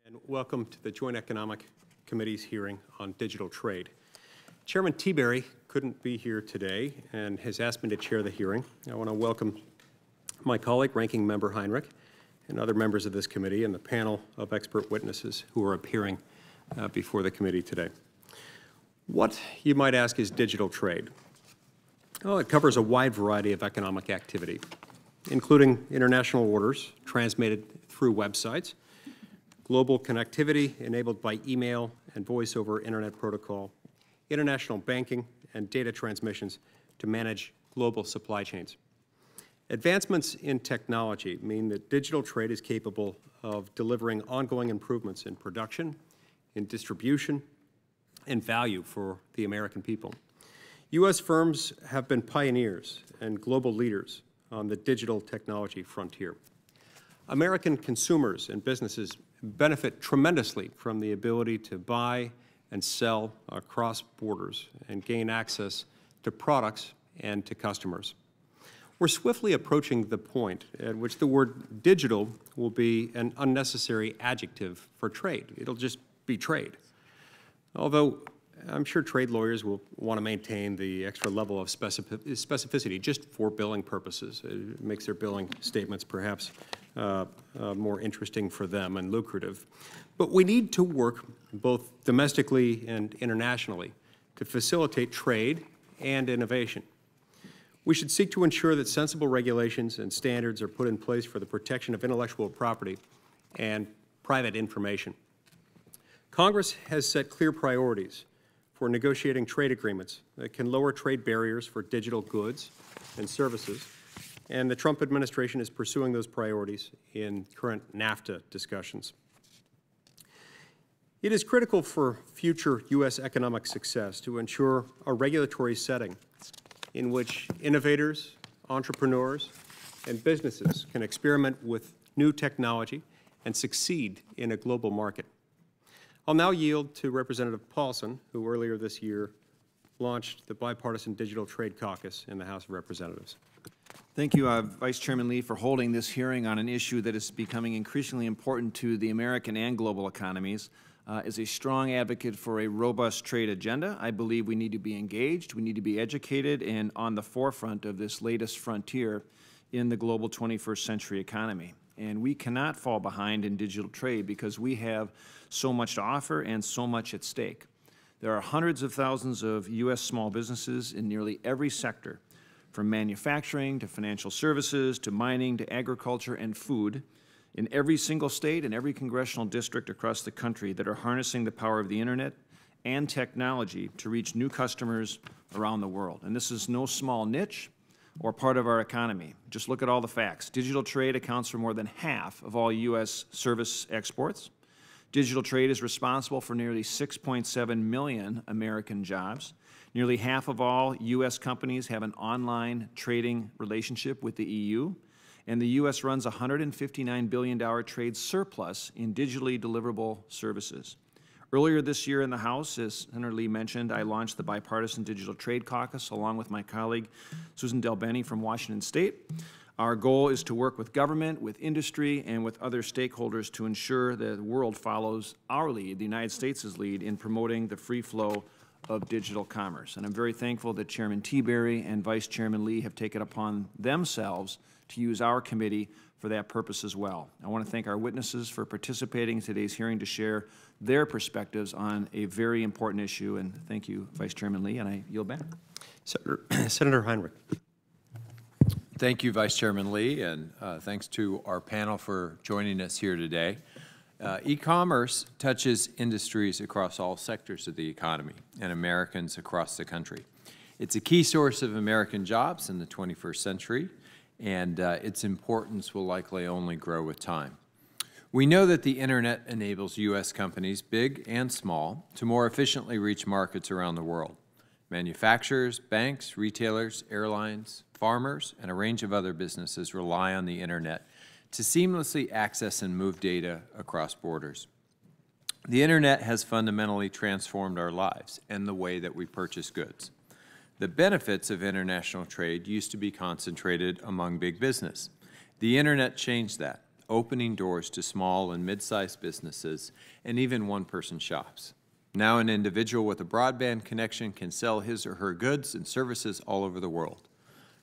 And welcome to the Joint Economic Committee's hearing on digital trade. Chairman Tiberi couldn't be here today and has asked me to chair the hearing. I want to welcome my colleague, Ranking Member Heinrich, and other members of this committee and the panel of expert witnesses who are appearing before the committee today. What, you might ask, is digital trade? Well, it covers a wide variety of economic activity, including international orders transmitted through websites, global connectivity enabled by email and voice over internet protocol, international banking, and data transmissions to manage global supply chains. Advancements in technology mean that digital trade is capable of delivering ongoing improvements in production, in distribution, and value for the American people. U.S. firms have been pioneers and global leaders on the digital technology frontier. American consumers and businesses benefit tremendously from the ability to buy and sell across borders and gain access to products and to customers. We're swiftly approaching the point at which the word digital will be an unnecessary adjective for trade. It'll just be trade. Although I'm sure trade lawyers will want to maintain the extra level of specificity just for billing purposes. It makes their billing statements perhaps more interesting for them and lucrative. But we need to work both domestically and internationally to facilitate trade and innovation. We should seek to ensure that sensible regulations and standards are put in place for the protection of intellectual property and private information. Congress has set clear priorities for negotiating trade agreements that can lower trade barriers for digital goods and services, and the Trump administration is pursuing those priorities in current NAFTA discussions. It is critical for future U.S. economic success to ensure a regulatory setting in which innovators, entrepreneurs, and businesses can experiment with new technology and succeed in a global market. I'll now yield to Representative Paulson, who earlier this year launched the Bipartisan Digital Trade Caucus in the House of Representatives. Thank you, Vice Chairman Lee, for holding this hearing on an issue that is becoming increasingly important to the American and global economies. As a strong advocate for a robust trade agenda, I believe we need to be engaged, we need to be educated, and on the forefront of this latest frontier in the global 21st century economy. And we cannot fall behind in digital trade because we have so much to offer and so much at stake. There are hundreds of thousands of U.S. small businesses in nearly every sector, from manufacturing to financial services to mining to agriculture and food, in every single state and every congressional district across the country that are harnessing the power of the Internet and technology to reach new customers around the world. And this is no small niche or part of our economy. Just look at all the facts. Digital trade accounts for more than half of all U.S. service exports. Digital trade is responsible for nearly 6.7 million American jobs. Nearly half of all U.S. companies have an online trading relationship with the EU. And the U.S. runs a $159 billion trade surplus in digitally deliverable services. Earlier this year in the House, as Senator Lee mentioned, I launched the Bipartisan Digital Trade Caucus along with my colleague Susan Delbenny from Washington State. Our goal is to work with government, with industry, and with other stakeholders to ensure that the world follows our lead, the United States' lead, in promoting the free flow of digital commerce. And I'm very thankful that Chairman Tiberi and Vice Chairman Lee have taken upon themselves to use our committee for that purpose as well. I want to thank our witnesses for participating in today's hearing to share their perspectives on a very important issue. And thank you, Vice Chairman Lee, and I yield back. Senator Heinrich. Thank you, Vice Chairman Lee, and thanks to our panel for joining us here today. E-commerce touches industries across all sectors of the economy and Americans across the country. It's a key source of American jobs in the 21st century, and its importance will likely only grow with time. We know that the Internet enables U.S. companies, big and small, to more efficiently reach markets around the world. Manufacturers, banks, retailers, airlines, farmers, and a range of other businesses rely on the Internet to seamlessly access and move data across borders. The Internet has fundamentally transformed our lives and the way that we purchase goods. The benefits of international trade used to be concentrated among big business. The Internet changed that. opening doors to small and mid-sized businesses and even one-person shops. Now an individual with a broadband connection can sell his or her goods and services all over the world,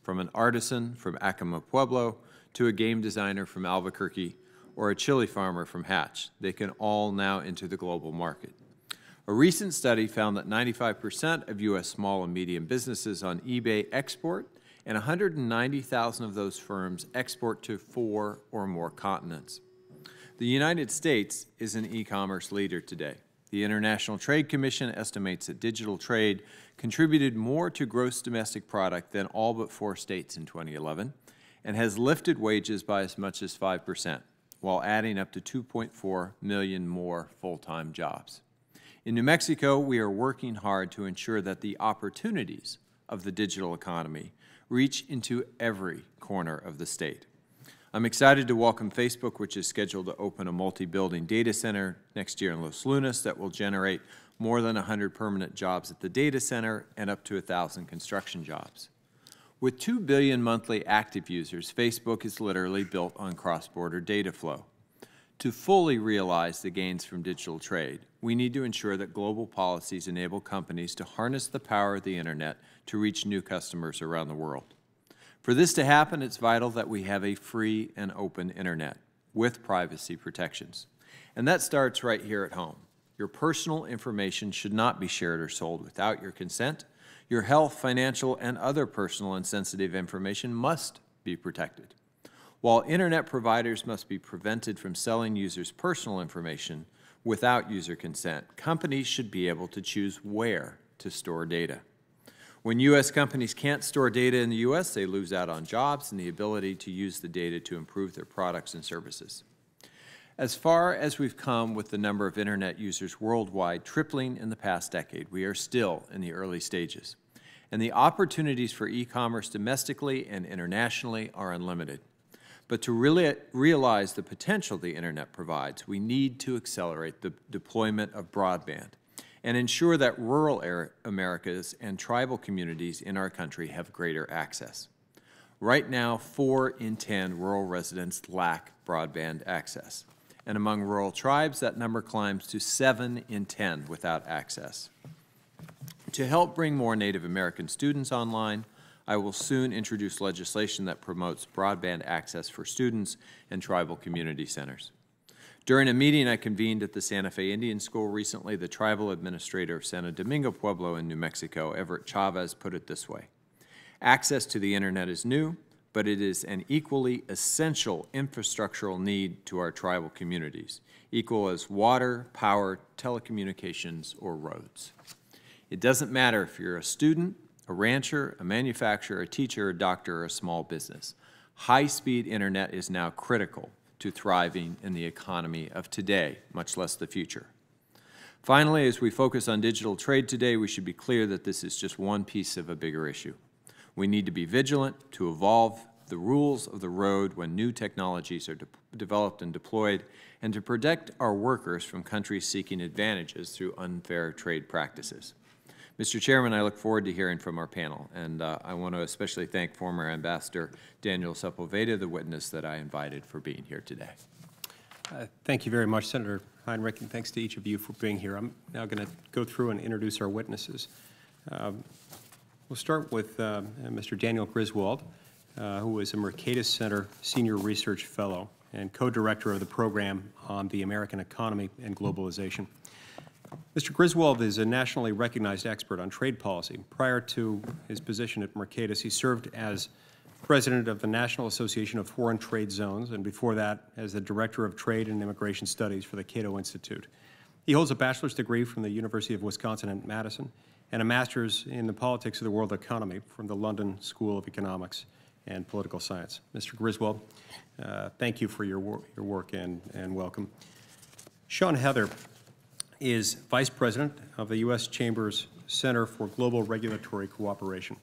from an artisan from Acoma Pueblo to a game designer from Albuquerque or a chili farmer from Hatch. They can all now enter the global market. A recent study found that 95% of U.S. small and medium businesses on eBay export, and 190,000 of those firms export to 4 or more continents. The United States is an e-commerce leader today. The International Trade Commission estimates that digital trade contributed more to gross domestic product than all but 4 states in 2011 and has lifted wages by as much as 5%, while adding up to 2.4 million more full-time jobs. In New Mexico, we are working hard to ensure that the opportunities of the digital economy reach into every corner of the state. I'm excited to welcome Facebook, which is scheduled to open a multi-building data center next year in Los Lunas that will generate more than 100 permanent jobs at the data center and up to 1,000 construction jobs. With 2 billion monthly active users, Facebook is literally built on cross-border data flow. To fully realize the gains from digital trade, we need to ensure that global policies enable companies to harness the power of the Internet to reach new customers around the world. For this to happen, it's vital that we have a free and open Internet with privacy protections. And that starts right here at home. Your personal information should not be shared or sold without your consent. Your health, financial, and other personal and sensitive information must be protected. While Internet providers must be prevented from selling users' personal information without user consent, companies should be able to choose where to store data. When U.S. companies can't store data in the U.S., they lose out on jobs and the ability to use the data to improve their products and services. As far as we've come with the number of Internet users worldwide tripling in the past decade, we are still in the early stages. And the opportunities for e-commerce domestically and internationally are unlimited. But to really realize the potential the Internet provides, we need to accelerate the deployment of broadband and ensure that rural Americas and tribal communities in our country have greater access. Right now, 4 in 10 rural residents lack broadband access. And among rural tribes, that number climbs to 7 in 10 without access. To help bring more Native American students online, I will soon introduce legislation that promotes broadband access for students and tribal community centers. During a meeting I convened at the Santa Fe Indian School recently, the tribal administrator of Santo Domingo Pueblo in New Mexico, Everett Chavez, put it this way: access to the Internet is new, but it is an equally essential infrastructural need to our tribal communities, equal as water, power, telecommunications, or roads. It doesn't matter if you're a student, a rancher, a manufacturer, a teacher, a doctor, or a small business. High-speed Internet is now critical to thriving in the economy of today, much less the future. Finally, as we focus on digital trade today, we should be clear that this is just one piece of a bigger issue. We need to be vigilant to evolve the rules of the road when new technologies are developed and deployed, and to protect our workers from countries seeking advantages through unfair trade practices. Mr. Chairman, I look forward to hearing from our panel, and I want to especially thank former Ambassador Daniel Sepulveda, the witness that I invited, for being here today. Thank you very much, Senator Heinrich, and thanks to each of you for being here. I'm now going to go through and introduce our witnesses. We'll start with Mr. Daniel Griswold, who is a Mercatus Center Senior Research Fellow and co-director of the program on the American economy and globalization. Mr. Griswold is a nationally recognized expert on trade policy. Prior to his position at Mercatus, he served as president of the National Association of Foreign Trade Zones, and before that, as the director of Trade and Immigration Studies for the Cato Institute. He holds a bachelor's degree from the University of Wisconsin at Madison and a master's in the politics of the world economy from the London School of Economics and Political Science. Mr. Griswold, thank you for your work and welcome. Sean Heather is Vice President of the U.S. Chamber's Center for Global Regulatory Cooperation.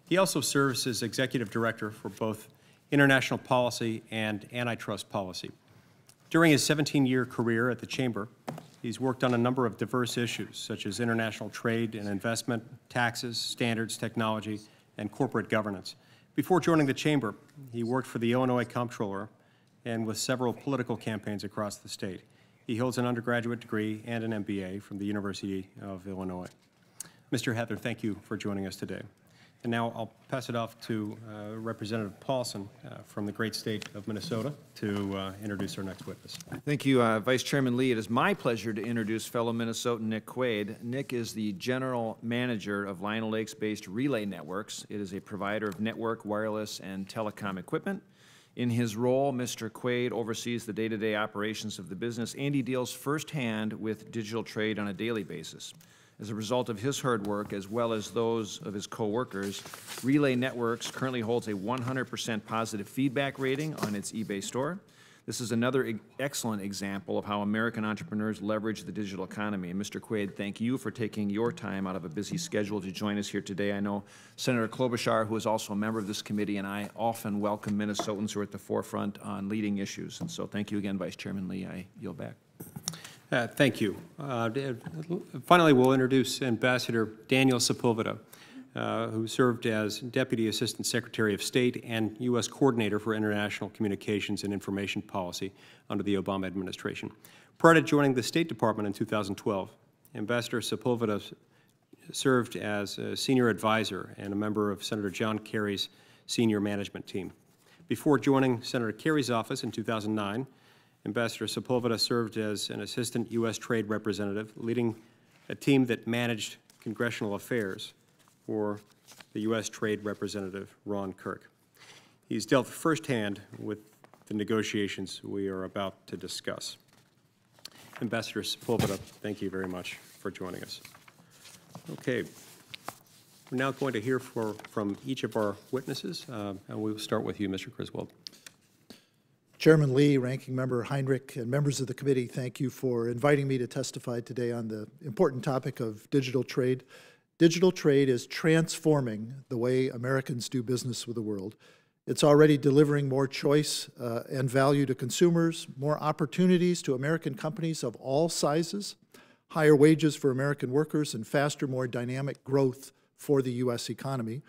He also serves as Executive Director for both international policy and antitrust policy. During his 17-year career at the Chamber, he's worked on a number of diverse issues, such as international trade and investment, taxes, standards, technology, and corporate governance. Before joining the Chamber, he worked for the Illinois Comptroller and with several political campaigns across the state. He holds an undergraduate degree and an MBA from the University of Illinois. Mr. Heather, thank you for joining us today. And now I'll pass it off to Representative Paulson from the great state of Minnesota to introduce our next witness. Thank you, Vice Chairman Lee. It is my pleasure to introduce fellow Minnesotan Nick Quade. Nick is the General Manager of Lino Lakes-based Relay Networks. It is a provider of network, wireless, and telecom equipment. In his role, Mr. Quade oversees the day-to-day operations of the business, and he deals firsthand with digital trade on a daily basis. As a result of his hard work, as well as those of his co-workers, Relay Networks currently holds a 100% positive feedback rating on its eBay store. This is another excellent example of how American entrepreneurs leverage the digital economy. And Mr. Quade, thank you for taking your time out of a busy schedule to join us here today. I know Senator Klobuchar, who is also a member of this committee, and I often welcome Minnesotans who are at the forefront on leading issues. And so thank you again, Vice Chairman Lee. I yield back. Thank you. Finally, we'll introduce Ambassador Daniel Sepulveda, who served as Deputy Assistant Secretary of State and U.S. Coordinator for International Communications and Information Policy under the Obama administration. Prior to joining the State Department in 2012, Ambassador Sepulveda served as a senior advisor and a member of Senator John Kerry's senior management team. Before joining Senator Kerry's office in 2009, Ambassador Sepulveda served as an assistant U.S. trade representative, leading a team that managed congressional affairs for the U.S. Trade Representative Ron Kirk. He's dealt firsthand with the negotiations we are about to discuss. Ambassador Sepulveda, thank you very much for joining us. Okay, we're now going to hear from each of our witnesses, and we'll start with you, Mr. Griswold. Chairman Lee, Ranking Member Heinrich, and members of the committee, thank you for inviting me to testify today on the important topic of digital trade. Digital trade is transforming the way Americans do business with the world. It's already delivering more choice and value to consumers, more opportunities to American companies of all sizes, higher wages for American workers, and faster, more dynamic growth for the U.S. economy.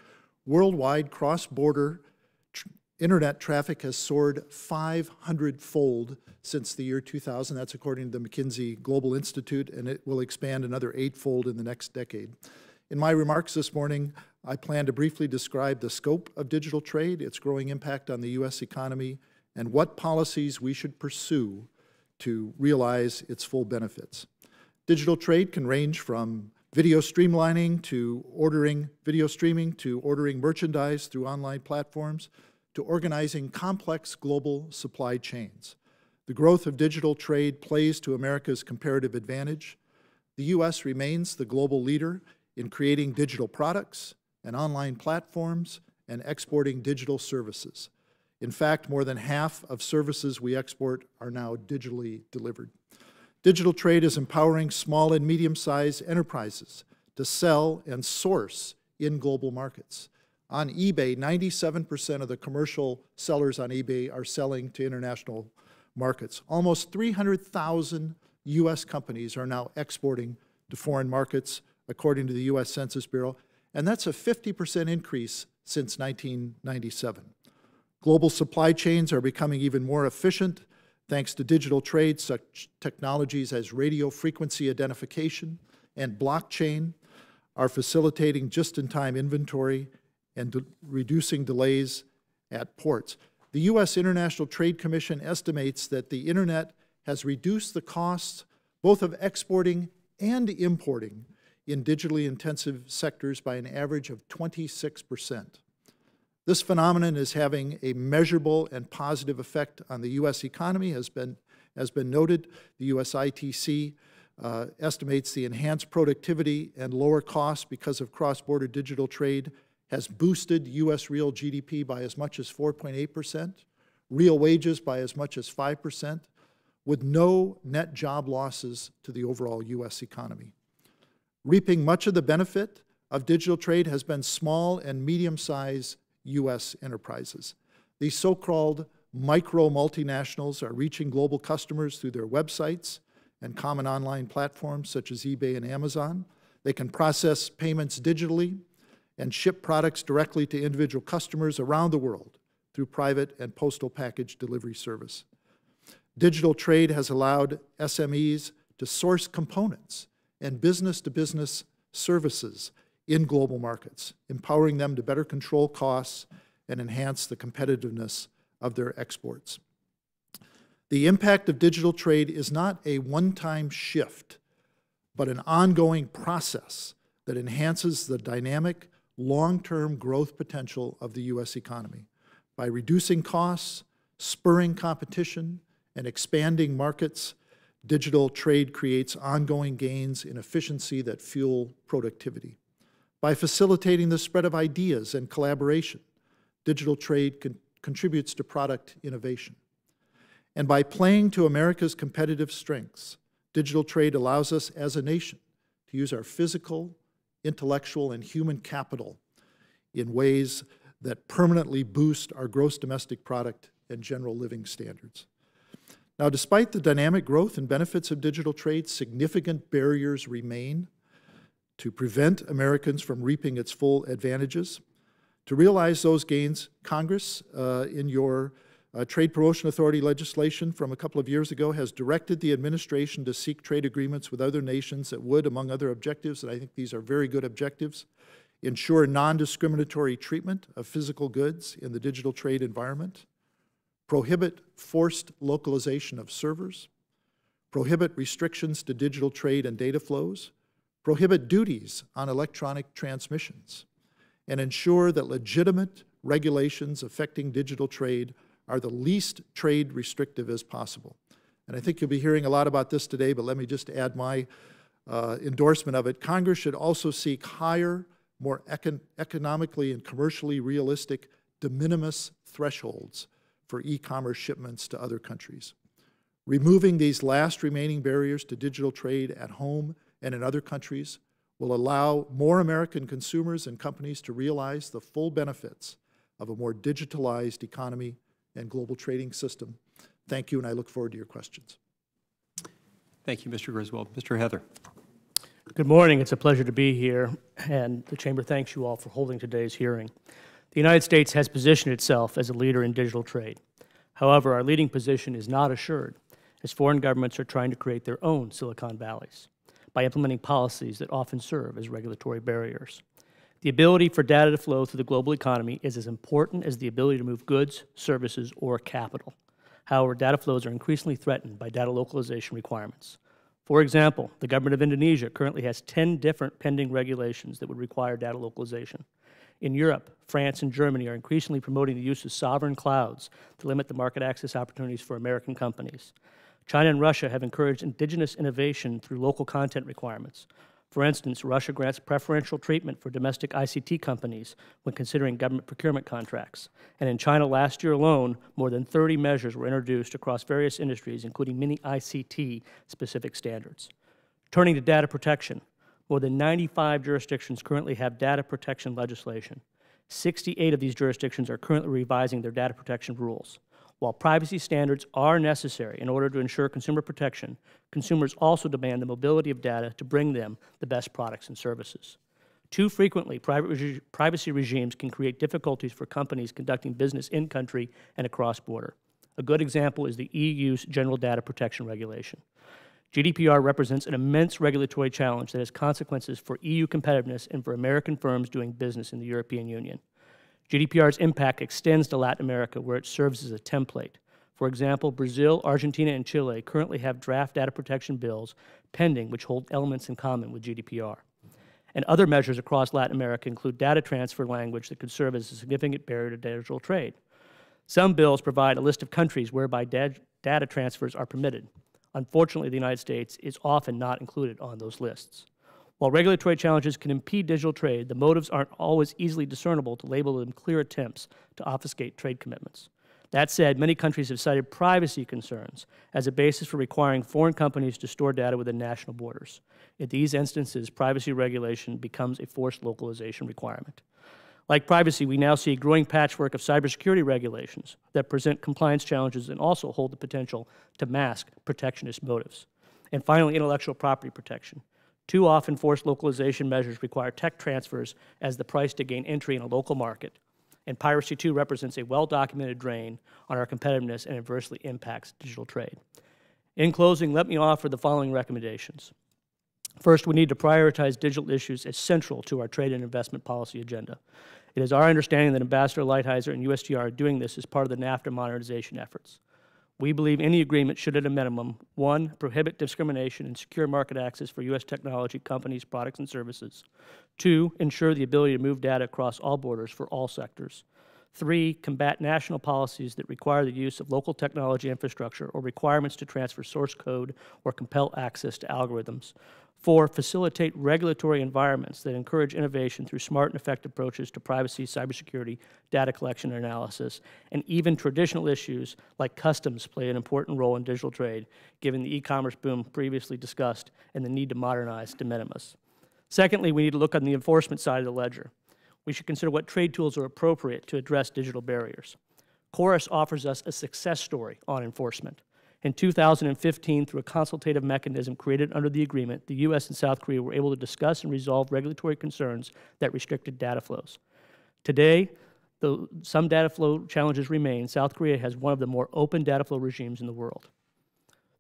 Worldwide, cross-border Internet traffic has soared 500-fold since the year 2000. That's according to the McKinsey Global Institute, and it will expand another 8-fold in the next decade. In my remarks this morning, I plan to briefly describe the scope of digital trade, its growing impact on the U.S. economy, and what policies we should pursue to realize its full benefits. Digital trade can range from video streamlining to ordering video streaming to ordering merchandise through online platforms, to organizing complex global supply chains. The growth of digital trade plays to America's comparative advantage. The U.S. remains the global leader in creating digital products and online platforms and exporting digital services. In fact, more than half of services we export are now digitally delivered. Digital trade is empowering small and medium-sized enterprises to sell and source in global markets. On eBay, 97% of the commercial sellers on eBay are selling to international markets. Almost 300,000 U.S. companies are now exporting to foreign markets, according to the U.S. Census Bureau, and that's a 50% increase since 1997. Global supply chains are becoming even more efficient thanks to digital trade. Such technologies as radio frequency identification and blockchain are facilitating just-in-time inventory and reducing delays at ports. The U.S. International Trade Commission estimates that the Internet has reduced the costs both of exporting and importing in digitally intensive sectors by an average of 26%. This phenomenon is having a measurable and positive effect on the U.S. economy, has been noted. The U.S. ITC estimates the enhanced productivity and lower costs because of cross-border digital trade has boosted U.S. real GDP by as much as 4.8%, real wages by as much as 5%, with no net job losses to the overall U.S. economy. Reaping much of the benefit of digital trade has been small and medium-sized U.S. enterprises. These so-called micro multinationals are reaching global customers through their websites and common online platforms such as eBay and Amazon. They can process payments digitally and ship products directly to individual customers around the world through private and postal package delivery service. Digital trade has allowed SMEs to source components and business-to-business services in global markets, empowering them to better control costs and enhance the competitiveness of their exports. The impact of digital trade is not a one-time shift, but an ongoing process that enhances the dynamic, long-term growth potential of the U.S. economy by reducing costs, spurring competition, and expanding markets. Digital trade creates ongoing gains in efficiency that fuel productivity. By facilitating the spread of ideas and collaboration, digital trade contributes to product innovation. And by playing to America's competitive strengths, digital trade allows us as a nation to use our physical, intellectual, and human capital in ways that permanently boost our gross domestic product and general living standards. Now, despite the dynamic growth and benefits of digital trade, significant barriers remain to prevent Americans from reaping its full advantages. To realize those gains, Congress, in your Trade Promotion Authority legislation from a couple of years ago, has directed the administration to seek trade agreements with other nations that would, among other objectives, and I think these are very good objectives, ensure non-discriminatory treatment of physical goods in the digital trade environment, prohibit forced localization of servers, prohibit restrictions to digital trade and data flows, prohibit duties on electronic transmissions, and ensure that legitimate regulations affecting digital trade are the least trade restrictive as possible. And I think you'll be hearing a lot about this today, but let me just add my endorsement of it. Congress should also seek higher, more economically and commercially realistic de minimis thresholds for e-commerce shipments to other countries. Removing these last remaining barriers to digital trade at home and in other countries will allow more American consumers and companies to realize the full benefits of a more digitalized economy and global trading system. Thank you, and I look forward to your questions. Thank you, Mr. Griswold. Mr. Heather. Good morning. It's a pleasure to be here, and the Chamber thanks you all for holding today's hearing. The United States has positioned itself as a leader in digital trade. However, our leading position is not assured, as foreign governments are trying to create their own Silicon Valleys by implementing policies that often serve as regulatory barriers. The ability for data to flow through the global economy is as important as the ability to move goods, services, or capital. However, data flows are increasingly threatened by data localization requirements. For example, the government of Indonesia currently has 10 different pending regulations that would require data localization. In Europe, France and Germany are increasingly promoting the use of sovereign clouds to limit the market access opportunities for American companies. China and Russia have encouraged indigenous innovation through local content requirements. For instance, Russia grants preferential treatment for domestic ICT companies when considering government procurement contracts. And in China last year alone, more than 30 measures were introduced across various industries, including many ICT-specific standards. Turning to data protection, more than 95 jurisdictions currently have data protection legislation. 68 of these jurisdictions are currently revising their data protection rules. While privacy standards are necessary in order to ensure consumer protection, consumers also demand the mobility of data to bring them the best products and services. Too frequently, privacy regimes can create difficulties for companies conducting business in-country and across border. A good example is the EU's General Data Protection Regulation. GDPR represents an immense regulatory challenge that has consequences for EU competitiveness and for American firms doing business in the European Union. GDPR's impact extends to Latin America, where it serves as a template. For example, Brazil, Argentina, and Chile currently have draft data protection bills pending which hold elements in common with GDPR. And other measures across Latin America include data transfer language that could serve as a significant barrier to digital trade. Some bills provide a list of countries whereby data transfers are permitted. Unfortunately, the United States is often not included on those lists. While regulatory challenges can impede digital trade, the motives aren't always easily discernible to label them clear attempts to obfuscate trade commitments. That said, many countries have cited privacy concerns as a basis for requiring foreign companies to store data within national borders. In these instances, privacy regulation becomes a forced localization requirement. Like privacy, we now see a growing patchwork of cybersecurity regulations that present compliance challenges and also hold the potential to mask protectionist motives. And finally, intellectual property protection. Too often, forced localization measures require tech transfers as the price to gain entry in a local market. and piracy too represents a well-documented drain on our competitiveness and adversely impacts digital trade. In closing, let me offer the following recommendations. First, we need to prioritize digital issues as central to our trade and investment policy agenda. It is our understanding that Ambassador Lighthizer and USTR are doing this as part of the NAFTA modernization efforts. We believe any agreement should, at a minimum, 1, prohibit discrimination and secure market access for U.S. technology companies, products, and services. 2, ensure the ability to move data across all borders for all sectors. 3, combat national policies that require the use of local technology infrastructure or requirements to transfer source code or compel access to algorithms. 4, facilitate regulatory environments that encourage innovation through smart and effective approaches to privacy, cybersecurity, data collection and analysis, and even traditional issues like customs play an important role in digital trade, given the e-commerce boom previously discussed and the need to modernize de minimis. Secondly, we need to look on the enforcement side of the ledger. We should consider what trade tools are appropriate to address digital barriers. Chorus offers us a success story on enforcement. In 2015, through a consultative mechanism created under the agreement, the U.S. and South Korea were able to discuss and resolve regulatory concerns that restricted data flows. Today, though some data flow challenges remain, South Korea has one of the more open data flow regimes in the world.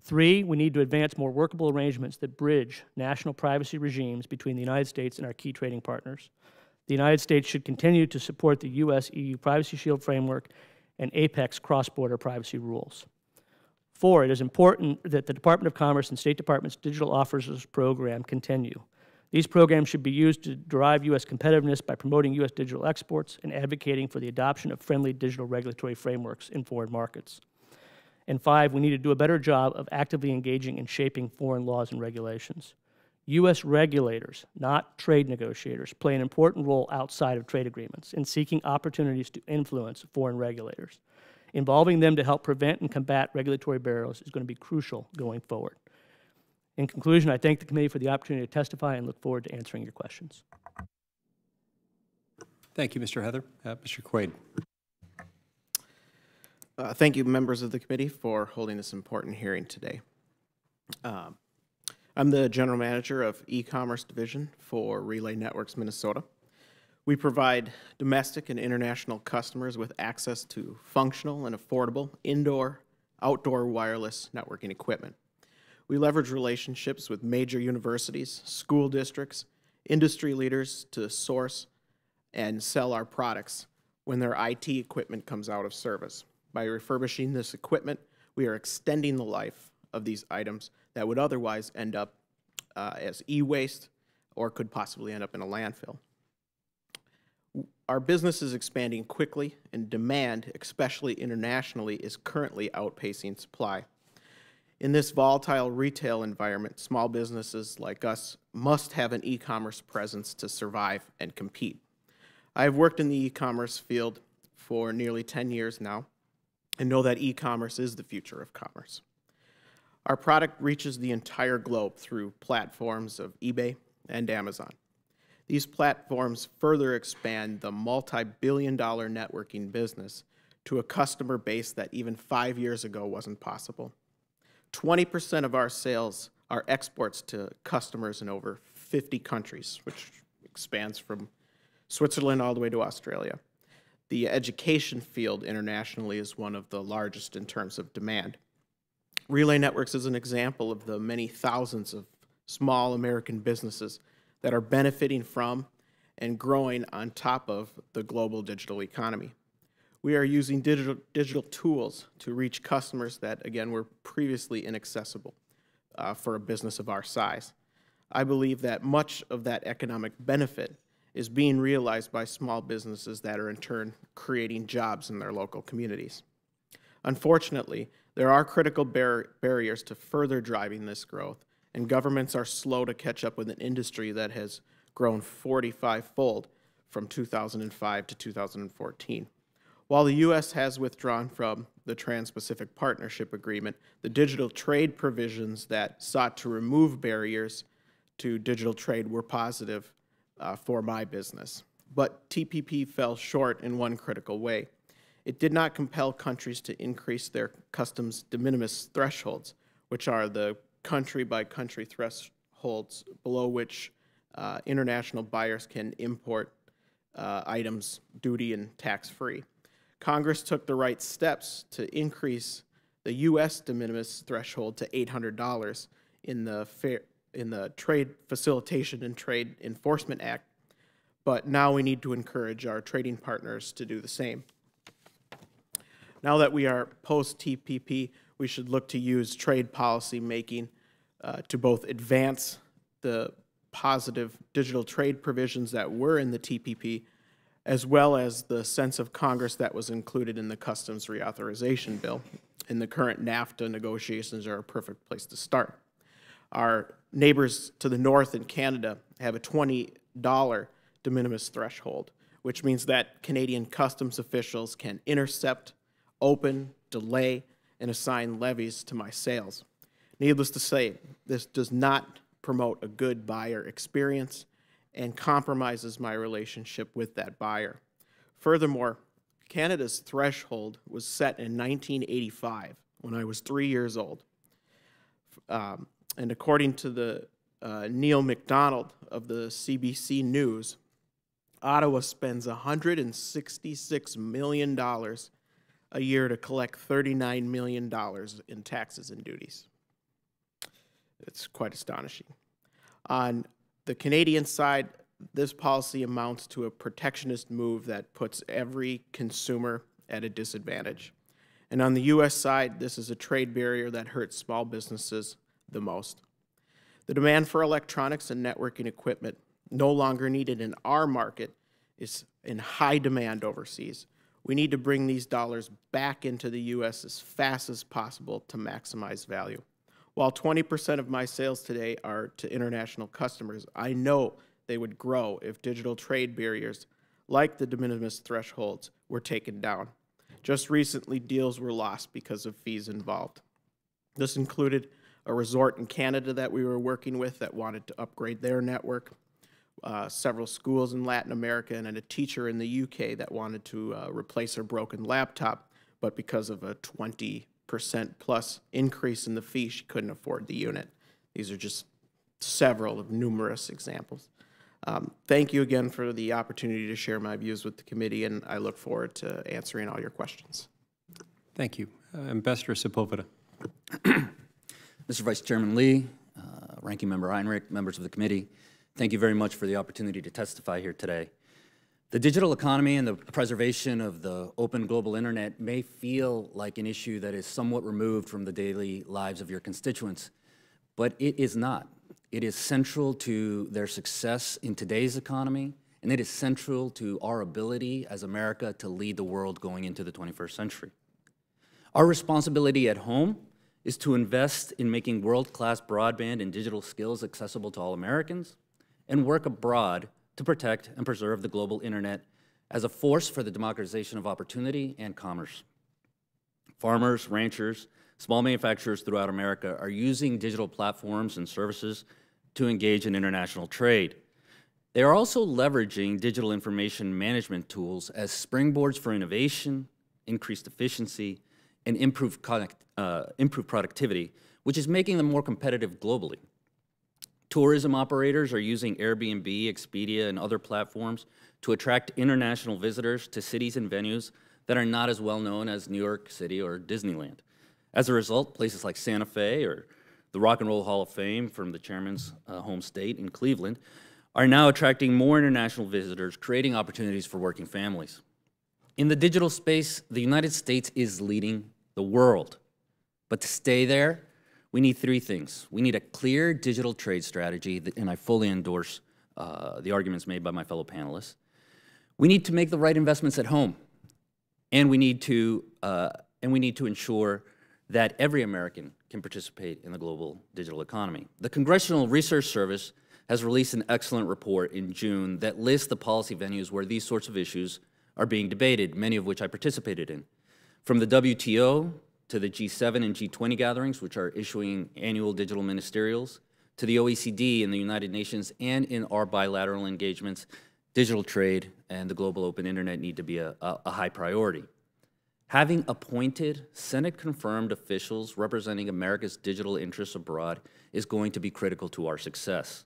3, we need to advance more workable arrangements that bridge national privacy regimes between the United States and our key trading partners. The United States should continue to support the U.S.-EU Privacy Shield framework and APEX cross-border privacy rules. 4, it is important that the Department of Commerce and State Department's Digital Officers Program continue. These programs should be used to drive U.S. competitiveness by promoting U.S. digital exports and advocating for the adoption of friendly digital regulatory frameworks in foreign markets. And 5, we need to do a better job of actively engaging and shaping foreign laws and regulations. U.S. regulators, not trade negotiators, play an important role outside of trade agreements in seeking opportunities to influence foreign regulators. Involving them to help prevent and combat regulatory barriers is going to be crucial going forward. In conclusion, I thank the committee for the opportunity to testify and look forward to answering your questions. Thank you, Mr. Heather. Mr. Quade. Thank you, members of the committee, for holding this important hearing today. I'm the General Manager of E-Commerce Division for Relay Networks Minnesota. We provide domestic and international customers with access to functional and affordable indoor, outdoor wireless networking equipment. We leverage relationships with major universities, school districts, industry leaders to source and sell our products when their IT equipment comes out of service. By refurbishing this equipment, we are extending the life of these items that would otherwise end up as e-waste or could possibly end up in a landfill. Our business is expanding quickly, and demand, especially internationally, is currently outpacing supply. In this volatile retail environment, small businesses like us must have an e-commerce presence to survive and compete. I have worked in the e-commerce field for nearly 10 years now and know that e-commerce is the future of commerce. Our product reaches the entire globe through platforms of eBay and Amazon. These platforms further expand the multi-billion-dollar networking business to a customer base that even 5 years ago wasn't possible. 20% of our sales are exports to customers in over 50 countries, which expands from Switzerland all the way to Australia. The education field internationally is one of the largest in terms of demand. Relay Networks is an example of the many thousands of small American businesses that are benefiting from and growing on top of the global digital economy. We are using digital tools to reach customers that, again, were previously inaccessible for a business of our size. I believe that much of that economic benefit is being realized by small businesses that are in turn creating jobs in their local communities. Unfortunately, there are critical barriers to further driving this growth, and governments are slow to catch up with an industry that has grown 45-fold from 2005 to 2014. While the U.S. has withdrawn from the Trans-Pacific Partnership Agreement, the digital trade provisions that sought to remove barriers to digital trade were positive for my business. But TPP fell short in one critical way. It did not compel countries to increase their customs de minimis thresholds, which are the country-by-country thresholds below which international buyers can import items duty and tax-free. Congress took the right steps to increase the U.S. de minimis threshold to $800 in the Trade Facilitation and Trade Enforcement Act, but now we need to encourage our trading partners to do the same. Now that we are post-TPP, we should look to use trade policy making to both advance the positive digital trade provisions that were in the TPP, as well as the sense of Congress that was included in the Customs Reauthorization Bill. And the current NAFTA negotiations are a perfect place to start. Our neighbors to the north in Canada have a $20 de minimis threshold, which means that Canadian customs officials can intercept, open, delay, and assign levies to my sales. Needless to say, this does not promote a good buyer experience and compromises my relationship with that buyer. Furthermore, Canada's threshold was set in 1985 when I was 3 years old. And according to the Neil MacDonald of the CBC News, Ottawa spends $166 million a year to collect $39 million in taxes and duties. It's quite astonishing. On the Canadian side, this policy amounts to a protectionist move that puts every consumer at a disadvantage. And on the U.S. side, this is a trade barrier that hurts small businesses the most. The demand for electronics and networking equipment no longer needed in our market is in high demand overseas. We need to bring these dollars back into the U.S. as fast as possible to maximize value. While 20% of my sales today are to international customers, I know they would grow if digital trade barriers like the de minimis thresholds were taken down. Just recently, deals were lost because of fees involved. This included a resort in Canada that we were working with that wanted to upgrade their network, several schools in Latin America, and a teacher in the UK that wanted to replace her broken laptop, but because of a 20% plus increase in the fee, she couldn't afford the unit. These are just several of numerous examples. Thank you again for the opportunity to share my views with the committee, and I look forward to answering all your questions. Thank you. Ambassador Sepulveda. Mr. Vice Chairman Lee, Ranking Member Heinrich, members of the committee, thank you very much for the opportunity to testify here today. The digital economy and the preservation of the open global internet may feel like an issue that is somewhat removed from the daily lives of your constituents, but it is not. It is central to their success in today's economy, and it is central to our ability as America to lead the world going into the 21st century. Our responsibility at home is to invest in making world-class broadband and digital skills accessible to all Americans, and work abroad to protect and preserve the global internet as a force for the democratization of opportunity and commerce. Farmers, ranchers, small manufacturers throughout America are using digital platforms and services to engage in international trade. They are also leveraging digital information management tools as springboards for innovation, increased efficiency, and improved productivity, which is making them more competitive globally. Tourism operators are using Airbnb, Expedia, and other platforms to attract international visitors to cities and venues that are not as well known as New York City or Disneyland. As a result, places like Santa Fe or the Rock and Roll Hall of Fame from the chairman's home state in Cleveland are now attracting more international visitors, creating opportunities for working families. In the digital space, the United States is leading the world. But to stay there, we need three things. We need a clear digital trade strategy, and I fully endorse the arguments made by my fellow panelists. We need to make the right investments at home, and we need to ensure that every American can participate in the global digital economy. The Congressional Research Service has released an excellent report in June that lists the policy venues where these sorts of issues are being debated, many of which I participated in. From the WTO to the G7 and G20 gatherings, which are issuing annual digital ministerials, to the OECD and the United Nations, and in our bilateral engagements, digital trade and the global open internet need to be a high priority. Having appointed Senate-confirmed officials representing America's digital interests abroad is going to be critical to our success.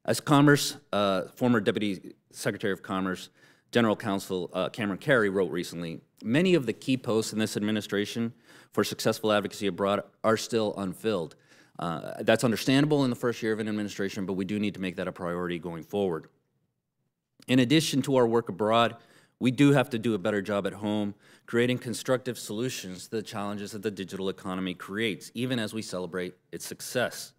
As former Deputy Secretary of Commerce, General Counsel Cameron Carey wrote recently, many of the key posts in this administration for successful advocacy abroad are still unfilled. That's understandable in the first year of an administration, but we do need to make that a priority going forward. In addition to our work abroad, we do have to do a better job at home, creating constructive solutions to the challenges that the digital economy creates, even as we celebrate its success.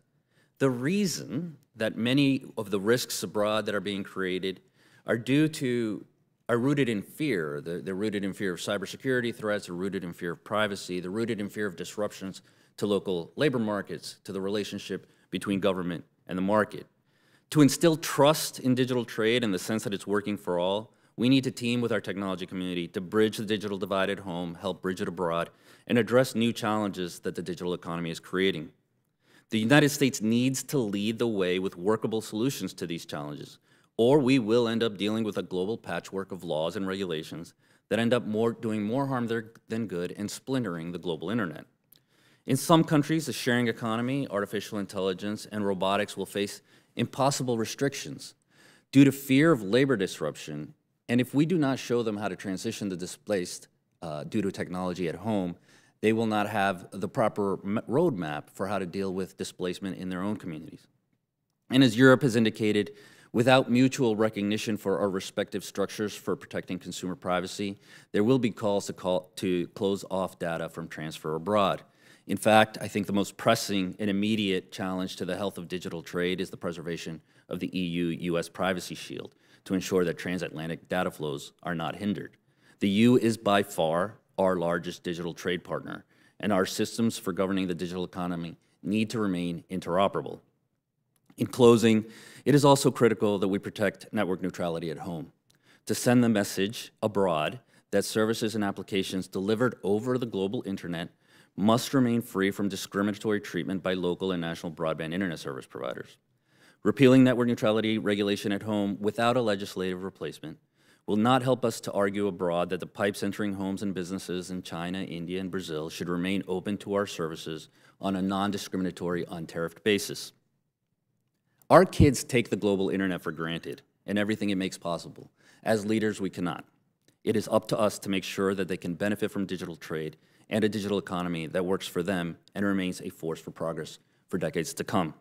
The reason that many of the risks abroad that are being created are rooted in fear. They're rooted in fear of cybersecurity threats, they're rooted in fear of privacy, they're rooted in fear of disruptions to local labor markets, to the relationship between government and the market. To instill trust in digital trade in the sense that it's working for all, we need to team with our technology community to bridge the digital divide at home, help bridge it abroad, and address new challenges that the digital economy is creating. The United States needs to lead the way with workable solutions to these challenges, or we will end up dealing with a global patchwork of laws and regulations that end up doing more harm than good and splintering the global internet. In some countries, the sharing economy, artificial intelligence, and robotics will face impossible restrictions due to fear of labor disruption, and if we do not show them how to transition the displaced due to technology at home, they will not have the proper roadmap for how to deal with displacement in their own communities. And as Europe has indicated, without mutual recognition for our respective structures for protecting consumer privacy, there will be calls to close off data from transfer abroad. In fact, I think the most pressing and immediate challenge to the health of digital trade is the preservation of the EU-US privacy shield to ensure that transatlantic data flows are not hindered. The EU is by far our largest digital trade partner, and our systems for governing the digital economy need to remain interoperable. In closing, it is also critical that we protect network neutrality at home, to send the message abroad that services and applications delivered over the global internet must remain free from discriminatory treatment by local and national broadband internet service providers. Repealing network neutrality regulation at home without a legislative replacement will not help us to argue abroad that the pipes entering homes and businesses in China, India, and Brazil should remain open to our services on a non-discriminatory, untariffed basis. Our kids take the global internet for granted and everything it makes possible. As leaders, we cannot. It is up to us to make sure that they can benefit from digital trade and a digital economy that works for them and remains a force for progress for decades to come.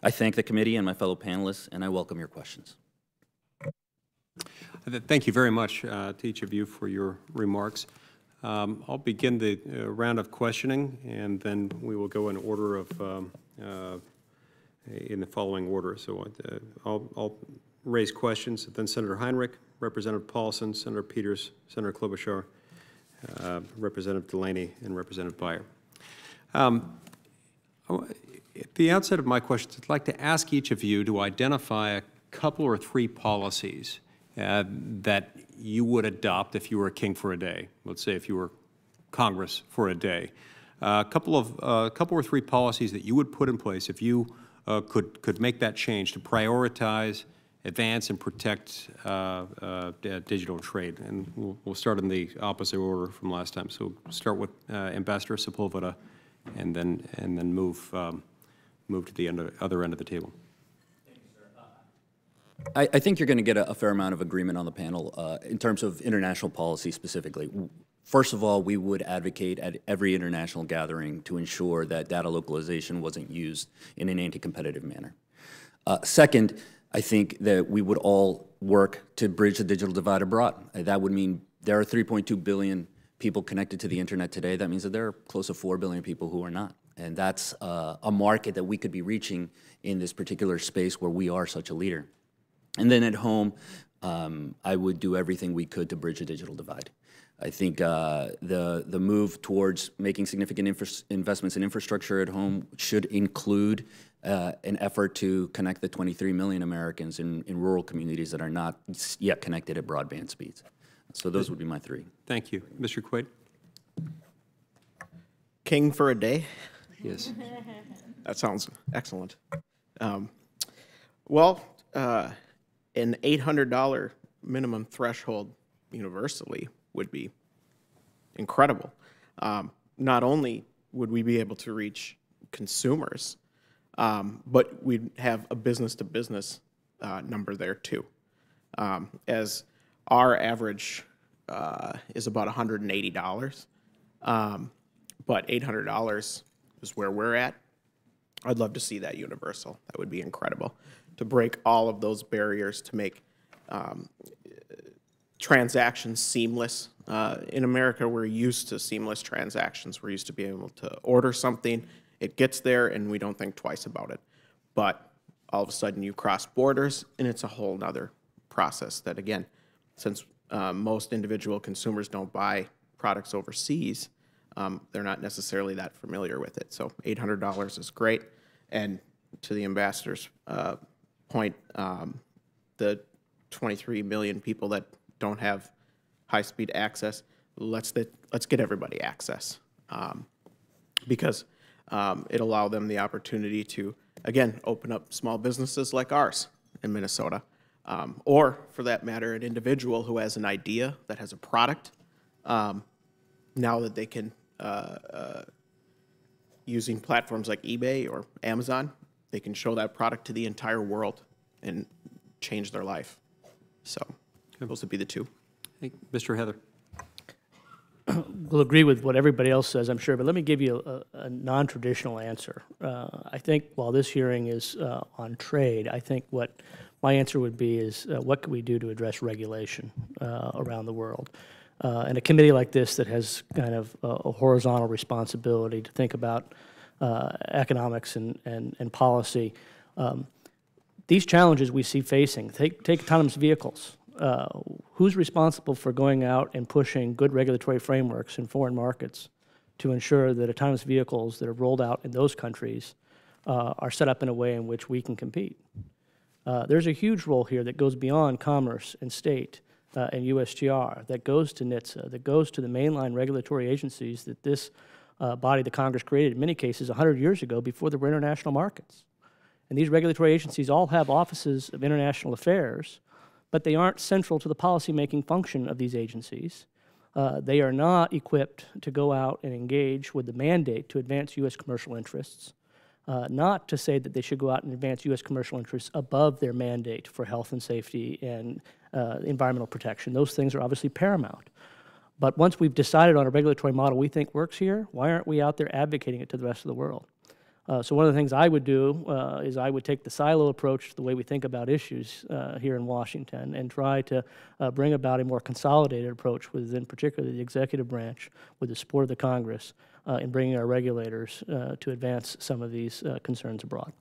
I thank the committee and my fellow panelists, and I welcome your questions. Thank you very much to each of you for your remarks. I'll begin the round of questioning, and then we will go in order of in the following order. So I'll raise questions. Then Senator Heinrich, Representative Paulson, Senator Peters, Senator Klobuchar, Representative Delaney, and Representative Beyer. At the outset of my questions, I'd like to ask each of you to identify a couple or three policies that you would adopt if you were king for a day. Let's say if you were Congress for a day. A couple or three policies that you would put in place if you could make that change to prioritize, advance, and protect digital trade. And we'll start in the opposite order from last time. So start with Ambassador Sepulveda, and then move to the other end of the table. I think you're going to get a fair amount of agreement on the panel in terms of international policy specifically. First of all, we would advocate at every international gathering to ensure that data localization wasn't used in an anti-competitive manner. Second, I think that we would all work to bridge the digital divide abroad. That would mean there are 3.2 billion people connected to the internet today. That means that there are close to 4 billion people who are not. And that's a market that we could be reaching in this particular space where we are such a leader. And then at home, I would do everything we could to bridge the digital divide. I think the move towards making significant investments in infrastructure at home should include an effort to connect the 23 million Americans in rural communities that are not yet connected at broadband speeds. So those would be my three. Thank you. Mr. Quade? King for a day? Yes. That sounds excellent. Well, an $800 minimum threshold universally would be incredible. Not only would we be able to reach consumers, but we'd have a business-to-business number there too. As our average is about $180, but $800 is where we're at. I'd love to see that universal. That would be incredible, to break all of those barriers, to make transactions seamless. In America, we're used to seamless transactions. We're used to being able to order something, it gets there, and we don't think twice about it. But all of a sudden, you cross borders, and it's a whole nother process that, again, since most individual consumers don't buy products overseas, they're not necessarily that familiar with it. So $800 is great. And to the ambassador's point, the 23 million people that don't have high-speed access, let's get everybody access, because it'll allow them the opportunity to, again, open up small businesses like ours in Minnesota, or for that matter, an individual who has an idea, that has a product, now that they can, using platforms like eBay or Amazon, they can show that product to the entire world and change their life. So those would be the two. Hey, Mr. Heather. Will agree with what everybody else says, I'm sure, but let me give you a non-traditional answer. I think while this hearing is on trade, I think what my answer would be is what can we do to address regulation around the world? And a committee like this that has kind of a horizontal responsibility to think about economics and policy, these challenges we see facing, take autonomous vehicles. Who's responsible for going out and pushing good regulatory frameworks in foreign markets to ensure that autonomous vehicles that are rolled out in those countries are set up in a way in which we can compete? There's a huge role here that goes beyond commerce and state and USTR, that goes to NHTSA, that goes to the mainline regulatory agencies that this body, the Congress, created in many cases 100 years ago before there were international markets. And these regulatory agencies all have offices of international affairs, but they aren't central to the policymaking function of these agencies. They are not equipped to go out and engage with the mandate to advance U.S. commercial interests, not to say that they should go out and advance U.S. commercial interests above their mandate for health and safety and environmental protection. Those things are obviously paramount. But once we've decided on a regulatory model we think works here, why aren't we out there advocating it to the rest of the world? So one of the things I would do is I would take the silo approach to the way we think about issues here in Washington and try to bring about a more consolidated approach within particularly the executive branch with the support of the Congress in bringing our regulators to advance some of these concerns abroad.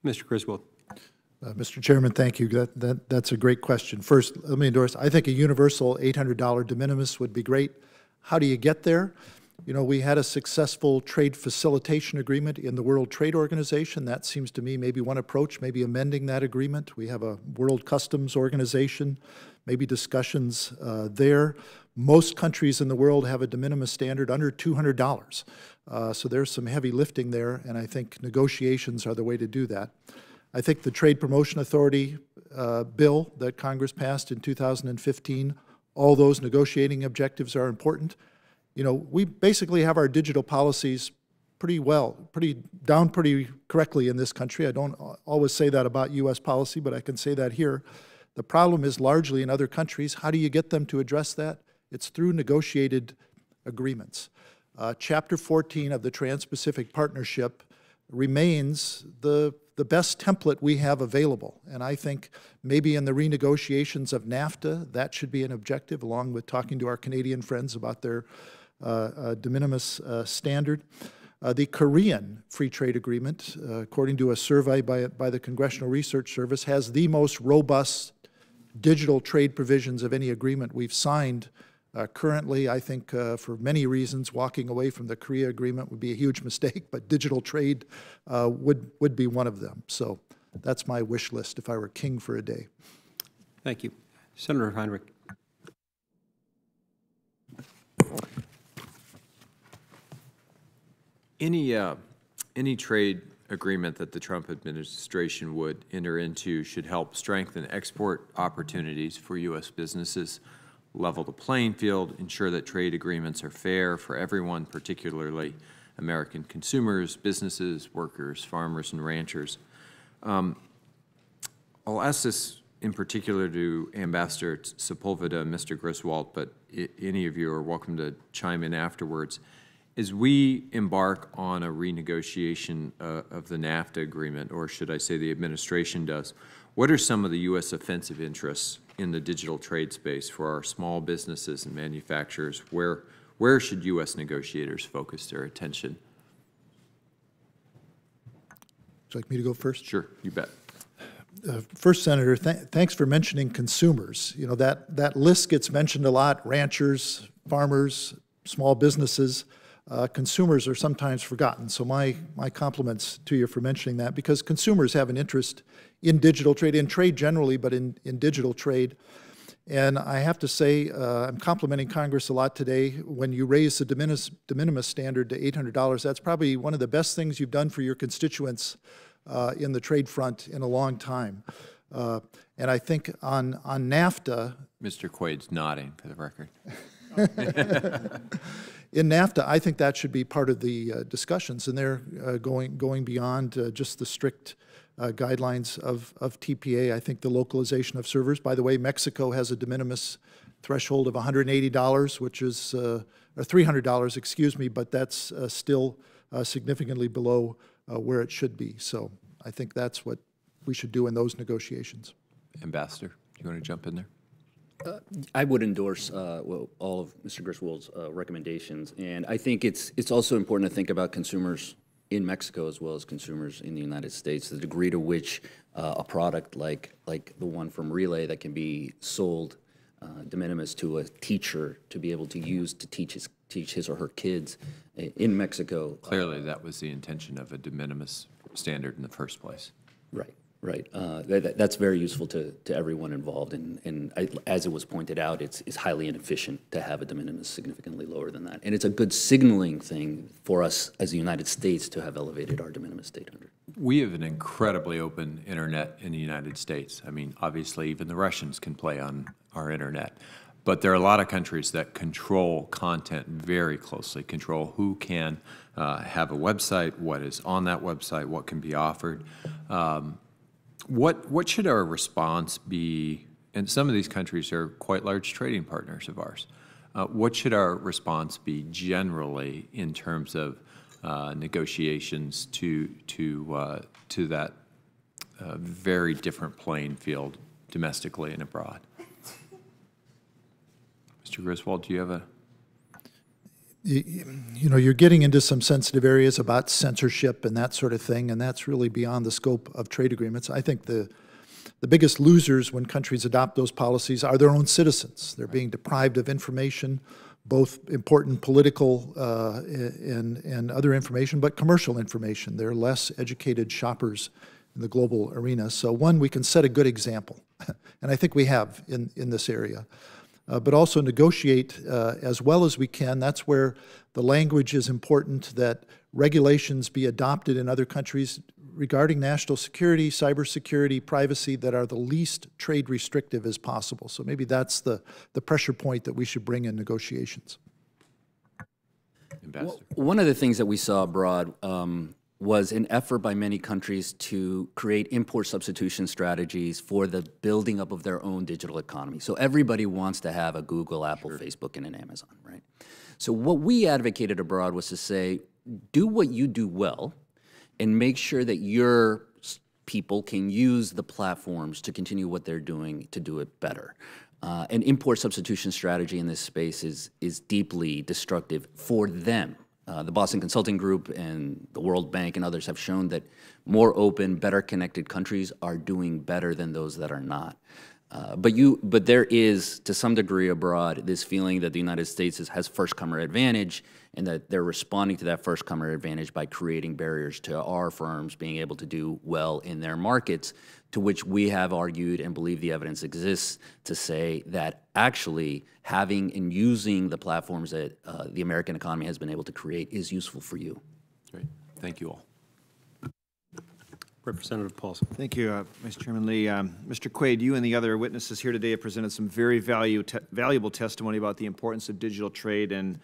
Mr. Griswold. Mr. Chairman, thank you. That's a great question. First, let me endorse, I think a universal $800 de minimis would be great. How do you get there? You know, we had a successful trade facilitation agreement in the World Trade Organization. That seems to me maybe one approach, maybe amending that agreement. We have a World Customs Organization, maybe discussions there. Most countries in the world have a de minimis standard under $200. So there's some heavy lifting there, and I think negotiations are the way to do that. I think the Trade Promotion Authority bill that Congress passed in 2015, all those negotiating objectives are important. You know, we basically have our digital policies pretty correctly in this country. I don't always say that about U.S. policy, but I can say that here. The problem is largely in other countries. How do you get them to address that? It's through negotiated agreements. Chapter 14 of the Trans-Pacific Partnership remains the best template we have available. And I think maybe in the renegotiations of NAFTA, that should be an objective, along with talking to our Canadian friends about their de minimis standard. The Korean Free Trade Agreement, according to a survey by the Congressional Research Service, has the most robust digital trade provisions of any agreement we've signed. Currently, I think for many reasons, walking away from the Korea agreement would be a huge mistake, but digital trade would be one of them. So that's my wish list if I were king for a day. Thank you. Senator Heinrich. Any trade agreement that the Trump administration would enter into should help strengthen export opportunities for U.S. businesses, level the playing field, ensure that trade agreements are fair for everyone, particularly American consumers, businesses, workers, farmers, and ranchers. I'll ask this in particular to Ambassador Sepulveda and Mr. Griswold, but any of you are welcome to chime in afterwards. As we embark on a renegotiation of the NAFTA agreement, or should I say the administration does, what are some of the U.S. offensive interests in the digital trade space for our small businesses and manufacturers? Where should U.S. negotiators focus their attention? Would you like me to go first? Sure, you bet. First, Senator, thanks for mentioning consumers. You know, that list gets mentioned a lot: ranchers, farmers, small businesses. Consumers are sometimes forgotten. So my compliments to you for mentioning that, because consumers have an interest in digital trade, in trade generally, but in digital trade. And I have to say, I'm complimenting Congress a lot today. When you raise the de minimis standard to $800, that's probably one of the best things you've done for your constituents in the trade front in a long time. And I think on NAFTA— Mr. Quade's nodding, for the record. In NAFTA, I think that should be part of the discussions, and they're going beyond just the strict guidelines of TPA. I think the localization of servers. By the way, Mexico has a de minimis threshold of $180, which is or $300, excuse me, but that's still significantly below where it should be. So I think that's what we should do in those negotiations. Ambassador, do you want to jump in there? I would endorse all of Mr. Griswold's recommendations, and I think it's also important to think about consumers in Mexico as well as consumers in the United States. The degree to which a product like the one from Relay that can be sold de minimis to a teacher to be able to use to teach his or her kids in Mexico. Clearly, that was the intention of a de minimis standard in the first place. Right. Right. That's very useful to everyone involved, and as it was pointed out, it's highly inefficient to have a de minimis significantly lower than that. And it's a good signaling thing for us as the United States to have elevated our de minimis to 800. We have an incredibly open internet in the United States. I mean, obviously, even the Russians can play on our internet. But there are a lot of countries that control content very closely, control who can have a website, what is on that website, what can be offered. What should our response be? And some of these countries are quite large trading partners of ours. What should our response be generally in terms of negotiations to that very different playing field domestically and abroad? Mr. Griswold, do you have a? You know, you're getting into some sensitive areas about censorship and that sort of thing, and that's really beyond the scope of trade agreements. I think the biggest losers when countries adopt those policies are their own citizens. They're being deprived of information, both important political and other information, but commercial information. They're less educated shoppers in the global arena. So one, we can set a good example, and I think we have in this area. But also negotiate as well as we can. That's where the language is important, that regulations be adopted in other countries regarding national security, cybersecurity, privacy, that are the least trade restrictive as possible. So maybe that's the pressure point that we should bring in negotiations. Ambassador. One of the things that we saw abroad was an effort by many countries to create import substitution strategies for the building up of their own digital economy. So everybody wants to have a Google, Apple, Facebook, and an Amazon, right? So what we advocated abroad was to say, do what you do well and make sure that your people can use the platforms to continue what they're doing to do it better. An import substitution strategy in this space is deeply destructive for them. The Boston Consulting Group and the World Bank and others have shown that more open, better connected countries are doing better than those that are not. But there is, to some degree abroad, this feeling that the United States has first-comer advantage, and that they're responding to that first-comer advantage by creating barriers to our firms being able to do well in their markets, to which we have argued and believe the evidence exists to say that actually having and using the platforms that the American economy has been able to create is useful for you. Great. Thank you all. Representative Paulson. Thank you, Vice Chairman Lee. Mr. Quade, you and the other witnesses here today have presented some very valuable testimony about the importance of digital trade, and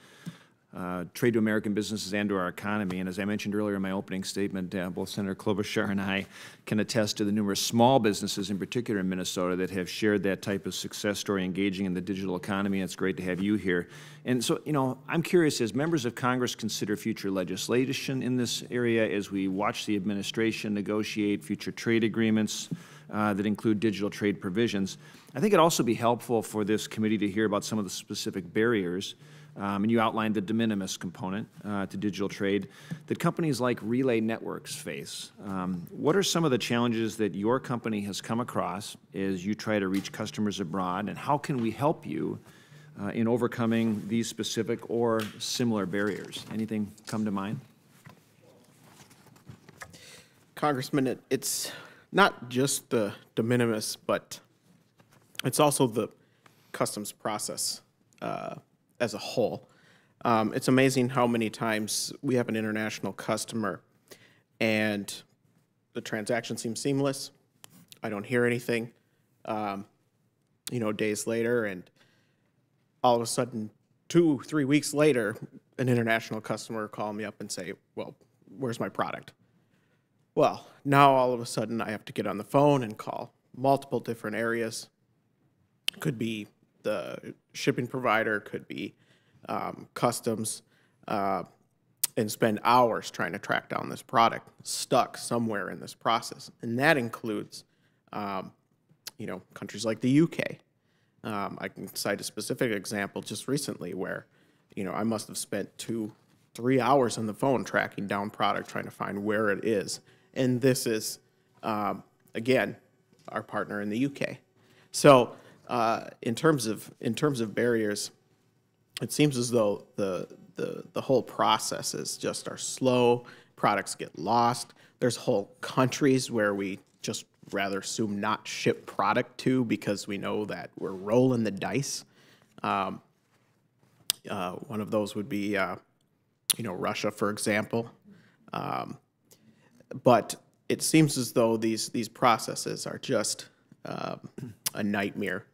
trade to American businesses and to our economy. And as I mentioned earlier in my opening statement, both Senator Klobuchar and I can attest to the numerous small businesses, in particular in Minnesota, that have shared that type of success story engaging in the digital economy. It's great to have you here. And so, you know, I'm curious, as members of Congress consider future legislation in this area, as we watch the administration negotiate future trade agreements that include digital trade provisions, I think it'd also be helpful for this committee to hear about some of the specific barriers, and you outlined the de minimis component to digital trade that companies like Relay Networks face. What are some of the challenges that your company has come across as you try to reach customers abroad, and how can we help you in overcoming these specific or similar barriers? Anything come to mind? Congressman, it's not just the de minimis, but it's also the customs process as a whole. It's amazing how many times we have an international customer and the transaction seems seamless. I don't hear anything, you know, days later, and all of a sudden, 2-3 weeks later, an international customer will call me up and say, well, where's my product? Well, now all of a sudden I have to get on the phone and call multiple different areas. Could be the shipping provider, could be customs, and spend hours trying to track down this product stuck somewhere in this process. And that includes, you know, countries like the UK. I can cite a specific example just recently where, you know, I must have spent 2-3 hours on the phone tracking down product, trying to find where it is. And this is, again, our partner in the UK. So in terms of barriers, it seems as though the whole process is just are slow. Products get lost. There's whole countries where we just rather assume not ship product to because we know that we're rolling the dice. One of those would be, you know, Russia, for example. But it seems as though these processes are just a nightmare.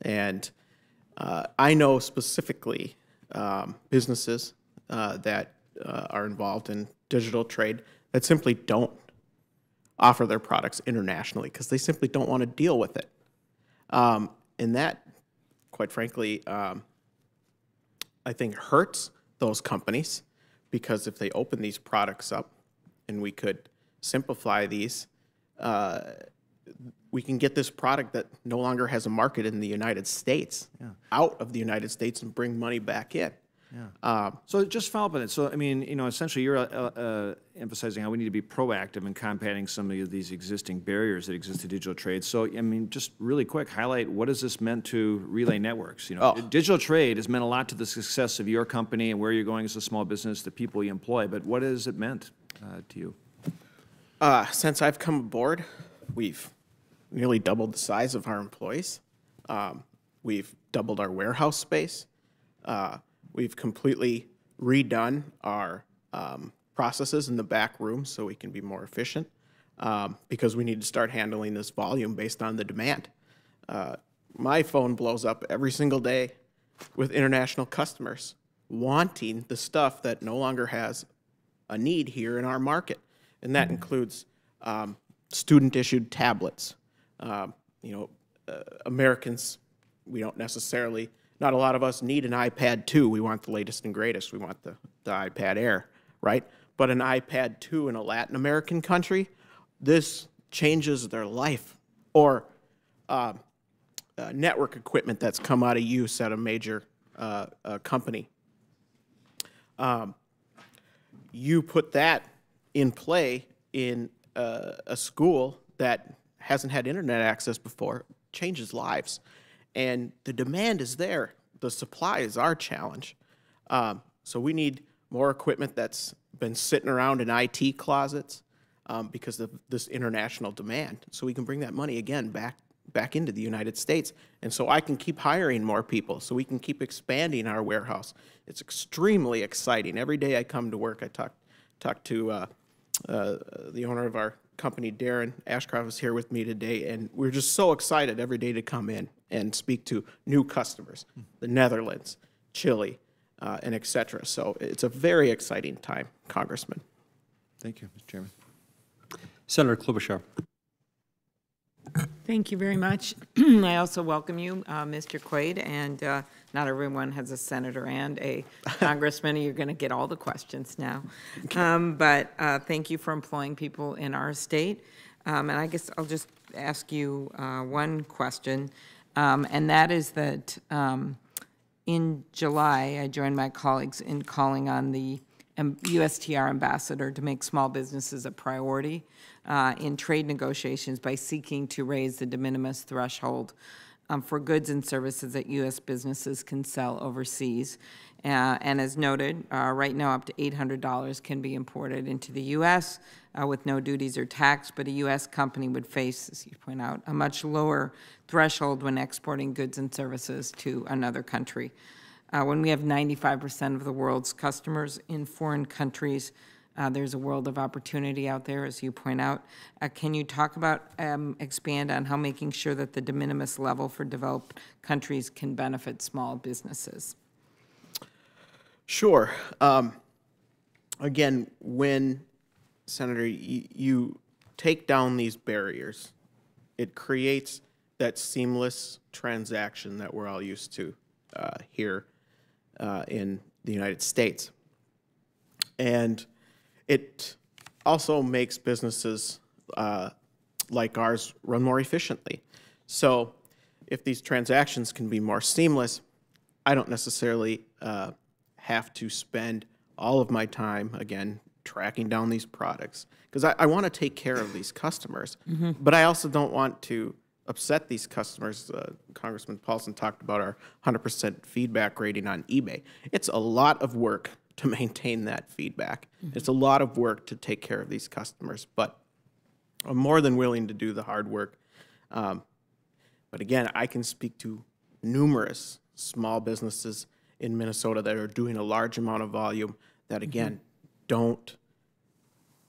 And I know specifically businesses that are involved in digital trade that simply don't offer their products internationally because they simply don't want to deal with it. And that, quite frankly, I think hurts those companies because if they open these products up and we could simplify these, we can get this product that no longer has a market in the United States out of the United States and bring money back in. So just follow up on it. So, I mean, you know, essentially you're emphasizing how we need to be proactive in combating some of these existing barriers that exist to digital trade. So, I mean, just really quick, highlight what has this meant to Relay Networks? You know, digital trade has meant a lot to the success of your company and where you're going as a small business, the people you employ, but what has it meant to you? Since I've come aboard, we've nearly doubled the size of our employees. We've doubled our warehouse space. We've completely redone our processes in the back room so we can be more efficient because we need to start handling this volume based on the demand. My phone blows up every single day with international customers wanting the stuff that no longer has a need here in our market. And that includes student-issued tablets. Americans, we don't necessarily, not a lot of us need an iPad 2. We want the latest and greatest. We want the iPad Air, right? But an iPad 2 in a Latin American country, this changes their life. Or network equipment that's come out of use at a major company. You put that in play in a school that hasn't had internet access before, changes lives. And the demand is there. The supply is our challenge. So we need more equipment that's been sitting around in IT closets because of this international demand. So we can bring that money again back into the United States. And so I can keep hiring more people so we can keep expanding our warehouse. It's extremely exciting. Every day I come to work, I talk to the owner of our company, Darren Ashcroft, is here with me today, and we're just so excited every day to come in and speak to new customers, the Netherlands, Chile, and et cetera. So it's a very exciting time, Congressman. Thank you, Mr. Chairman. Senator Klobuchar. Thank you very much. I also welcome you, Mr. Quade, and not everyone has a senator and a congressman. You're going to get all the questions now. But thank you for employing people in our state. And I guess I'll just ask you one question, and that is that in July, I joined my colleagues in calling on the USTR ambassador to make small businesses a priority in trade negotiations by seeking to raise the de minimis threshold for goods and services that U.S. businesses can sell overseas. And as noted, right now up to $800 can be imported into the U.S. With no duties or tax, but a U.S. company would face, as you point out, a much lower threshold when exporting goods and services to another country. When we have 95% of the world's customers in foreign countries, there's a world of opportunity out there, as you point out. Can you talk about, expand on how making sure that the de minimis level for developed countries can benefit small businesses? Sure. Again, when, Senator, you take down these barriers, it creates that seamless transaction that we're all used to here in the United States. And it also makes businesses like ours run more efficiently. So if these transactions can be more seamless, I don't necessarily have to spend all of my time, again, tracking down these products, because I want to take care of these customers, but I also don't want to upset these customers. Congressman Paulson talked about our 100% feedback rating on eBay. It's a lot of work to maintain that feedback. It's a lot of work to take care of these customers, but I'm more than willing to do the hard work. But again, I can speak to numerous small businesses in Minnesota that are doing a large amount of volume that, again, don't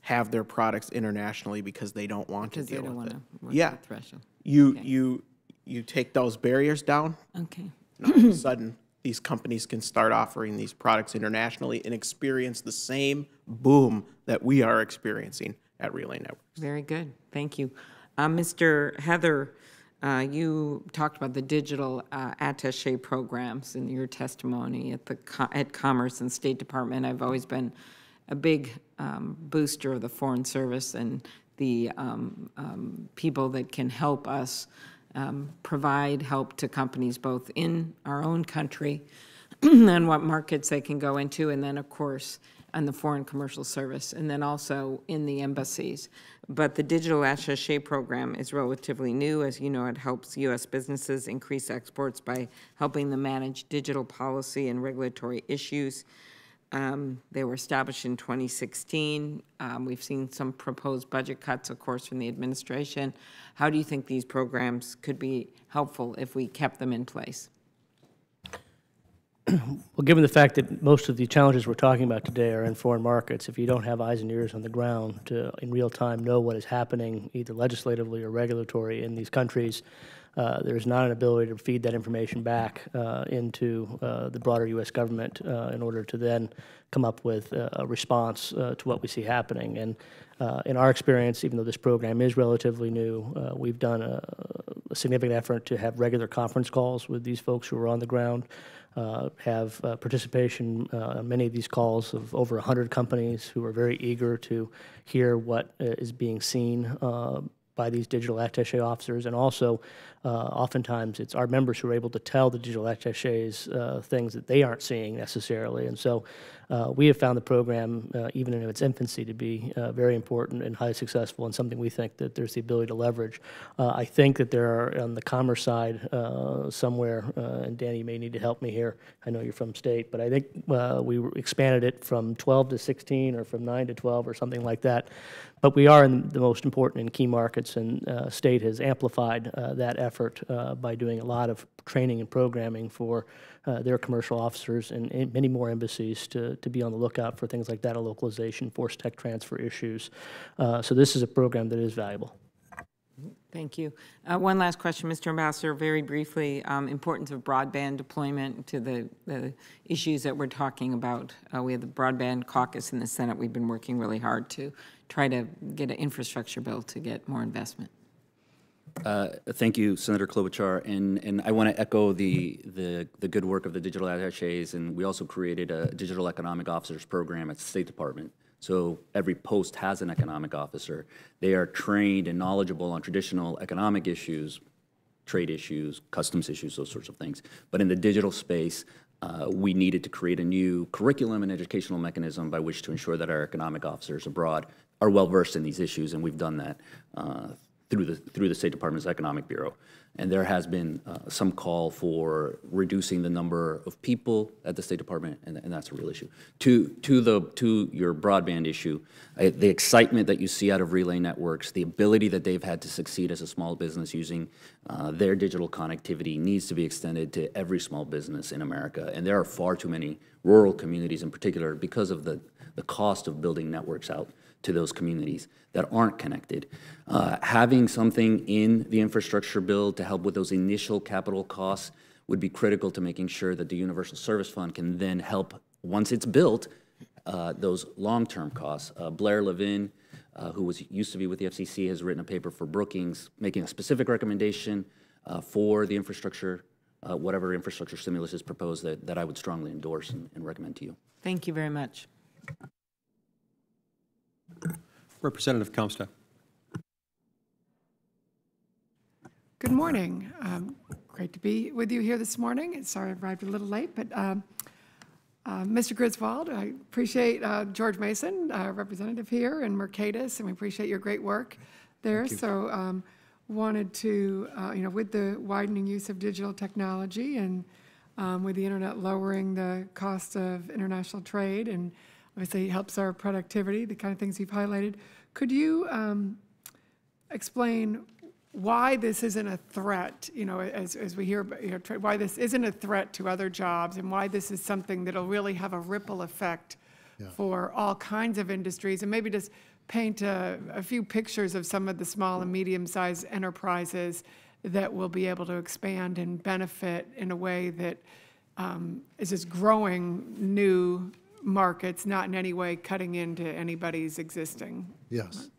have their products internationally because they don't want to deal with it. Yeah. You take those barriers down, Okay. and all of a sudden, these companies can start offering these products internationally and experience the same boom that we are experiencing at Relay Networks. Very good. Thank you. Mr. Heather, you talked about the digital attaché programs in your testimony at Commerce and State Department. I've always been a big booster of the Foreign Service and the people that can help us provide help to companies both in our own country and what markets they can go into, and then, of course, on the Foreign Commercial Service, and then also in the embassies. But the digital attaché program is relatively new. As you know, it helps U.S. businesses increase exports by helping them manage digital policy and regulatory issues. They were established in 2016. We've seen some proposed budget cuts, of course, from the administration. How do you think these programs could be helpful if we kept them in place? Well, given the fact that most of the challenges we're talking about today are in foreign markets, if you don't have eyes and ears on the ground to, in real time, know what is happening either legislatively or regulatory in these countries, there's not an ability to feed that information back into the broader U.S. government in order to then come up with a response to what we see happening. And in our experience, even though this program is relatively new, we've done a significant effort to have regular conference calls with these folks who are on the ground, have participation on many of these calls of over 100 companies who are very eager to hear what is being seen by these digital attaché officers, and also oftentimes it's our members who are able to tell the digital attachés things that they aren't seeing necessarily. And so we have found the program, even in its infancy, to be very important and highly successful, and something we think that there's the ability to leverage. I think that there are, on the commerce side somewhere, and Danny, you may need to help me here, I know you're from state, but I think we expanded it from 12 to 16 or from 9 to 12 or something like that. But we are in the most important and key markets, and state has amplified that effort by doing a lot of training and programming for their commercial officers and many more embassies to be on the lookout for things like data localization, forced tech transfer issues. So this is a program that is valuable. Thank you. One last question, Mr. Ambassador, very briefly, importance of broadband deployment to the issues that we're talking about. We have the broadband caucus in the Senate. We've been working really hard to try to get an infrastructure bill to get more investment. Thank you, Senator Klobuchar, and I want to echo the good work of the digital attachés, and we also created a digital economic officers program at the State Department. So every post has an economic officer. They are trained and knowledgeable on traditional economic issues, trade issues, customs issues, those sorts of things. But in the digital space, we needed to create a new curriculum and educational mechanism by which to ensure that our economic officers abroad are well versed in these issues, and we've done that through the State Department's Economic Bureau. And there has been some call for reducing the number of people at the State Department, and that's a real issue. To your broadband issue, the excitement that you see out of relay networks, the ability that they've had to succeed as a small business using their digital connectivity needs to be extended to every small business in America. And there are far too many rural communities in particular because of the cost of building networks out to those communities that aren't connected. Having something in the infrastructure bill to help with those initial capital costs would be critical to making sure that the Universal Service Fund can then help, once it's built, those long-term costs. Blair Levin, who used to be with the FCC, has written a paper for Brookings making a specific recommendation for the infrastructure, whatever infrastructure stimulus is proposed, that I would strongly endorse and recommend to you. Thank you very much. Representative Comstock. Good morning. Great to be with you here this morning. Sorry I arrived a little late, but Mr. Griswold, I appreciate George Mason, representative here, and Mercatus, and we appreciate your great work there. So wanted to, with the widening use of digital technology and with the internet lowering the cost of international trade, and obviously it helps our productivity, the kind of things you've highlighted. Could you explain why this isn't a threat, as we hear, why this isn't a threat to other jobs, and why this is something that'll really have a ripple effect for all kinds of industries, and maybe just paint a few pictures of some of the small and medium-sized enterprises that will be able to expand and benefit in a way that is just growing new markets, not in any way cutting into anybody's existing. Yes.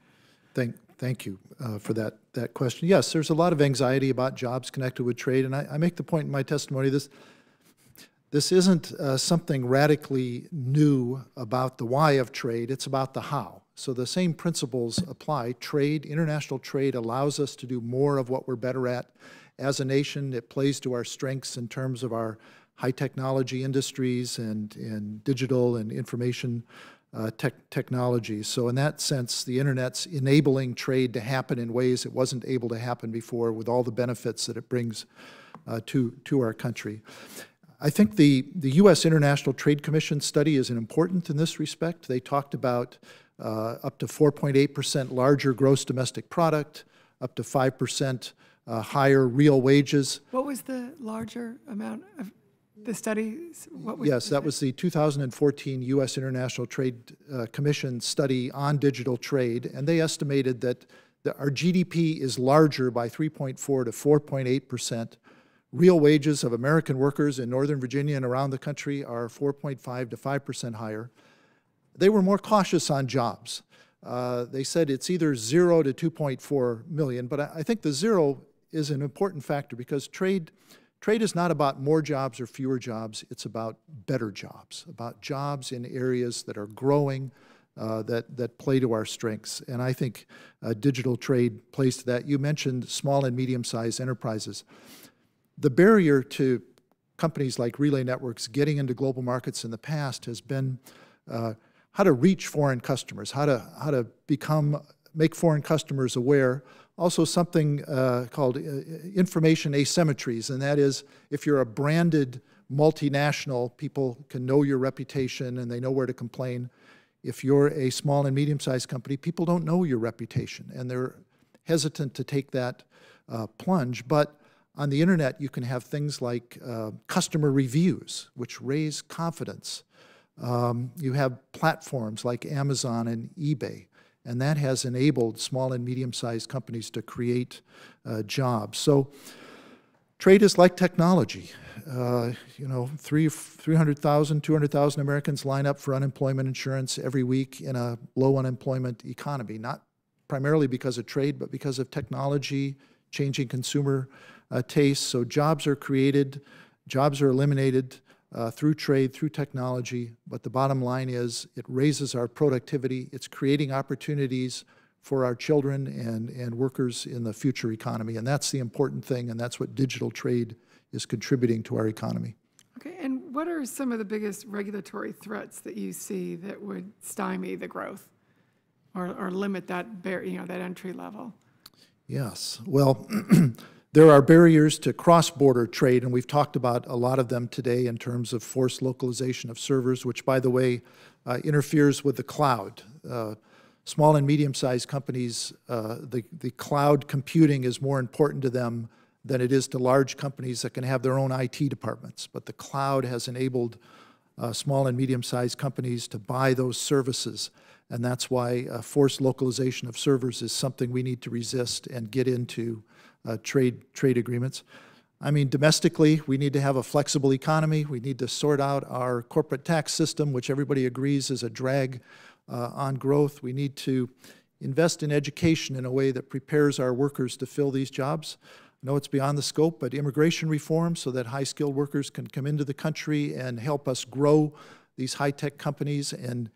Thank you for that question. Yes, there's a lot of anxiety about jobs connected with trade, and I make the point in my testimony, this isn't something radically new about the why of trade, it's about the how. So the same principles apply. Trade, international trade, allows us to do more of what we're better at. As a nation, it plays to our strengths in terms of our high technology industries and digital and information technologies. So in that sense, the internet's enabling trade to happen in ways it wasn't able to happen before, with all the benefits that it brings to our country. I think the U.S. International Trade Commission study is important in this respect. They talked about up to 4.8% larger gross domestic product, up to 5% higher real wages. What was the larger amount of the study? Yes, that was the 2014 U.S. International Trade Commission study on digital trade, and they estimated that our GDP is larger by 3.4 to 4.8%. Real wages of American workers in Northern Virginia and around the country are 4.5 to 5% higher. They were more cautious on jobs. They said it's either 0 to 2.4 million, but I think the 0 is an important factor, because trade is not about more jobs or fewer jobs. It's about better jobs, about jobs in areas that are growing, that play to our strengths. And I think digital trade plays to that. You mentioned small and medium-sized enterprises. The barrier to companies like relay networks getting into global markets in the past has been how to reach foreign customers, how to make foreign customers aware. Also something called information asymmetries, and that is, if you're a branded multinational, people can know your reputation and they know where to complain. If you're a small and medium-sized company, people don't know your reputation, and they're hesitant to take that plunge. But on the internet, you can have things like customer reviews, which raise confidence. You have platforms like Amazon and eBay, and that has enabled small and medium-sized companies to create jobs. So trade is like technology. You know, 300,000, 200,000 Americans line up for unemployment insurance every week in a low unemployment economy, not primarily because of trade, but because of technology, changing consumer tastes. So jobs are created, jobs are eliminated through trade, through technology, but the bottom line is it raises our productivity, it's creating opportunities for our children and workers in the future economy, and that's the important thing, and that's what digital trade is contributing to our economy. Okay, and what are some of the biggest regulatory threats that you see that would stymie the growth or limit that, that entry level? Yes, well, there are barriers to cross-border trade, and we've talked about a lot of them today in terms of forced localization of servers, which, by the way, interferes with the cloud. Small and medium-sized companies, the cloud computing is more important to them than it is to large companies that can have their own IT departments. But the cloud has enabled small and medium-sized companies to buy those services, and that's why forced localization of servers is something we need to resist and get into trade agreements. I mean, domestically, we need to have a flexible economy. We need to sort out our corporate tax system, which everybody agrees is a drag on growth. We need to invest in education in a way that prepares our workers to fill these jobs. I know it's beyond the scope, but immigration reform so that high-skilled workers can come into the country and help us grow these high-tech companies and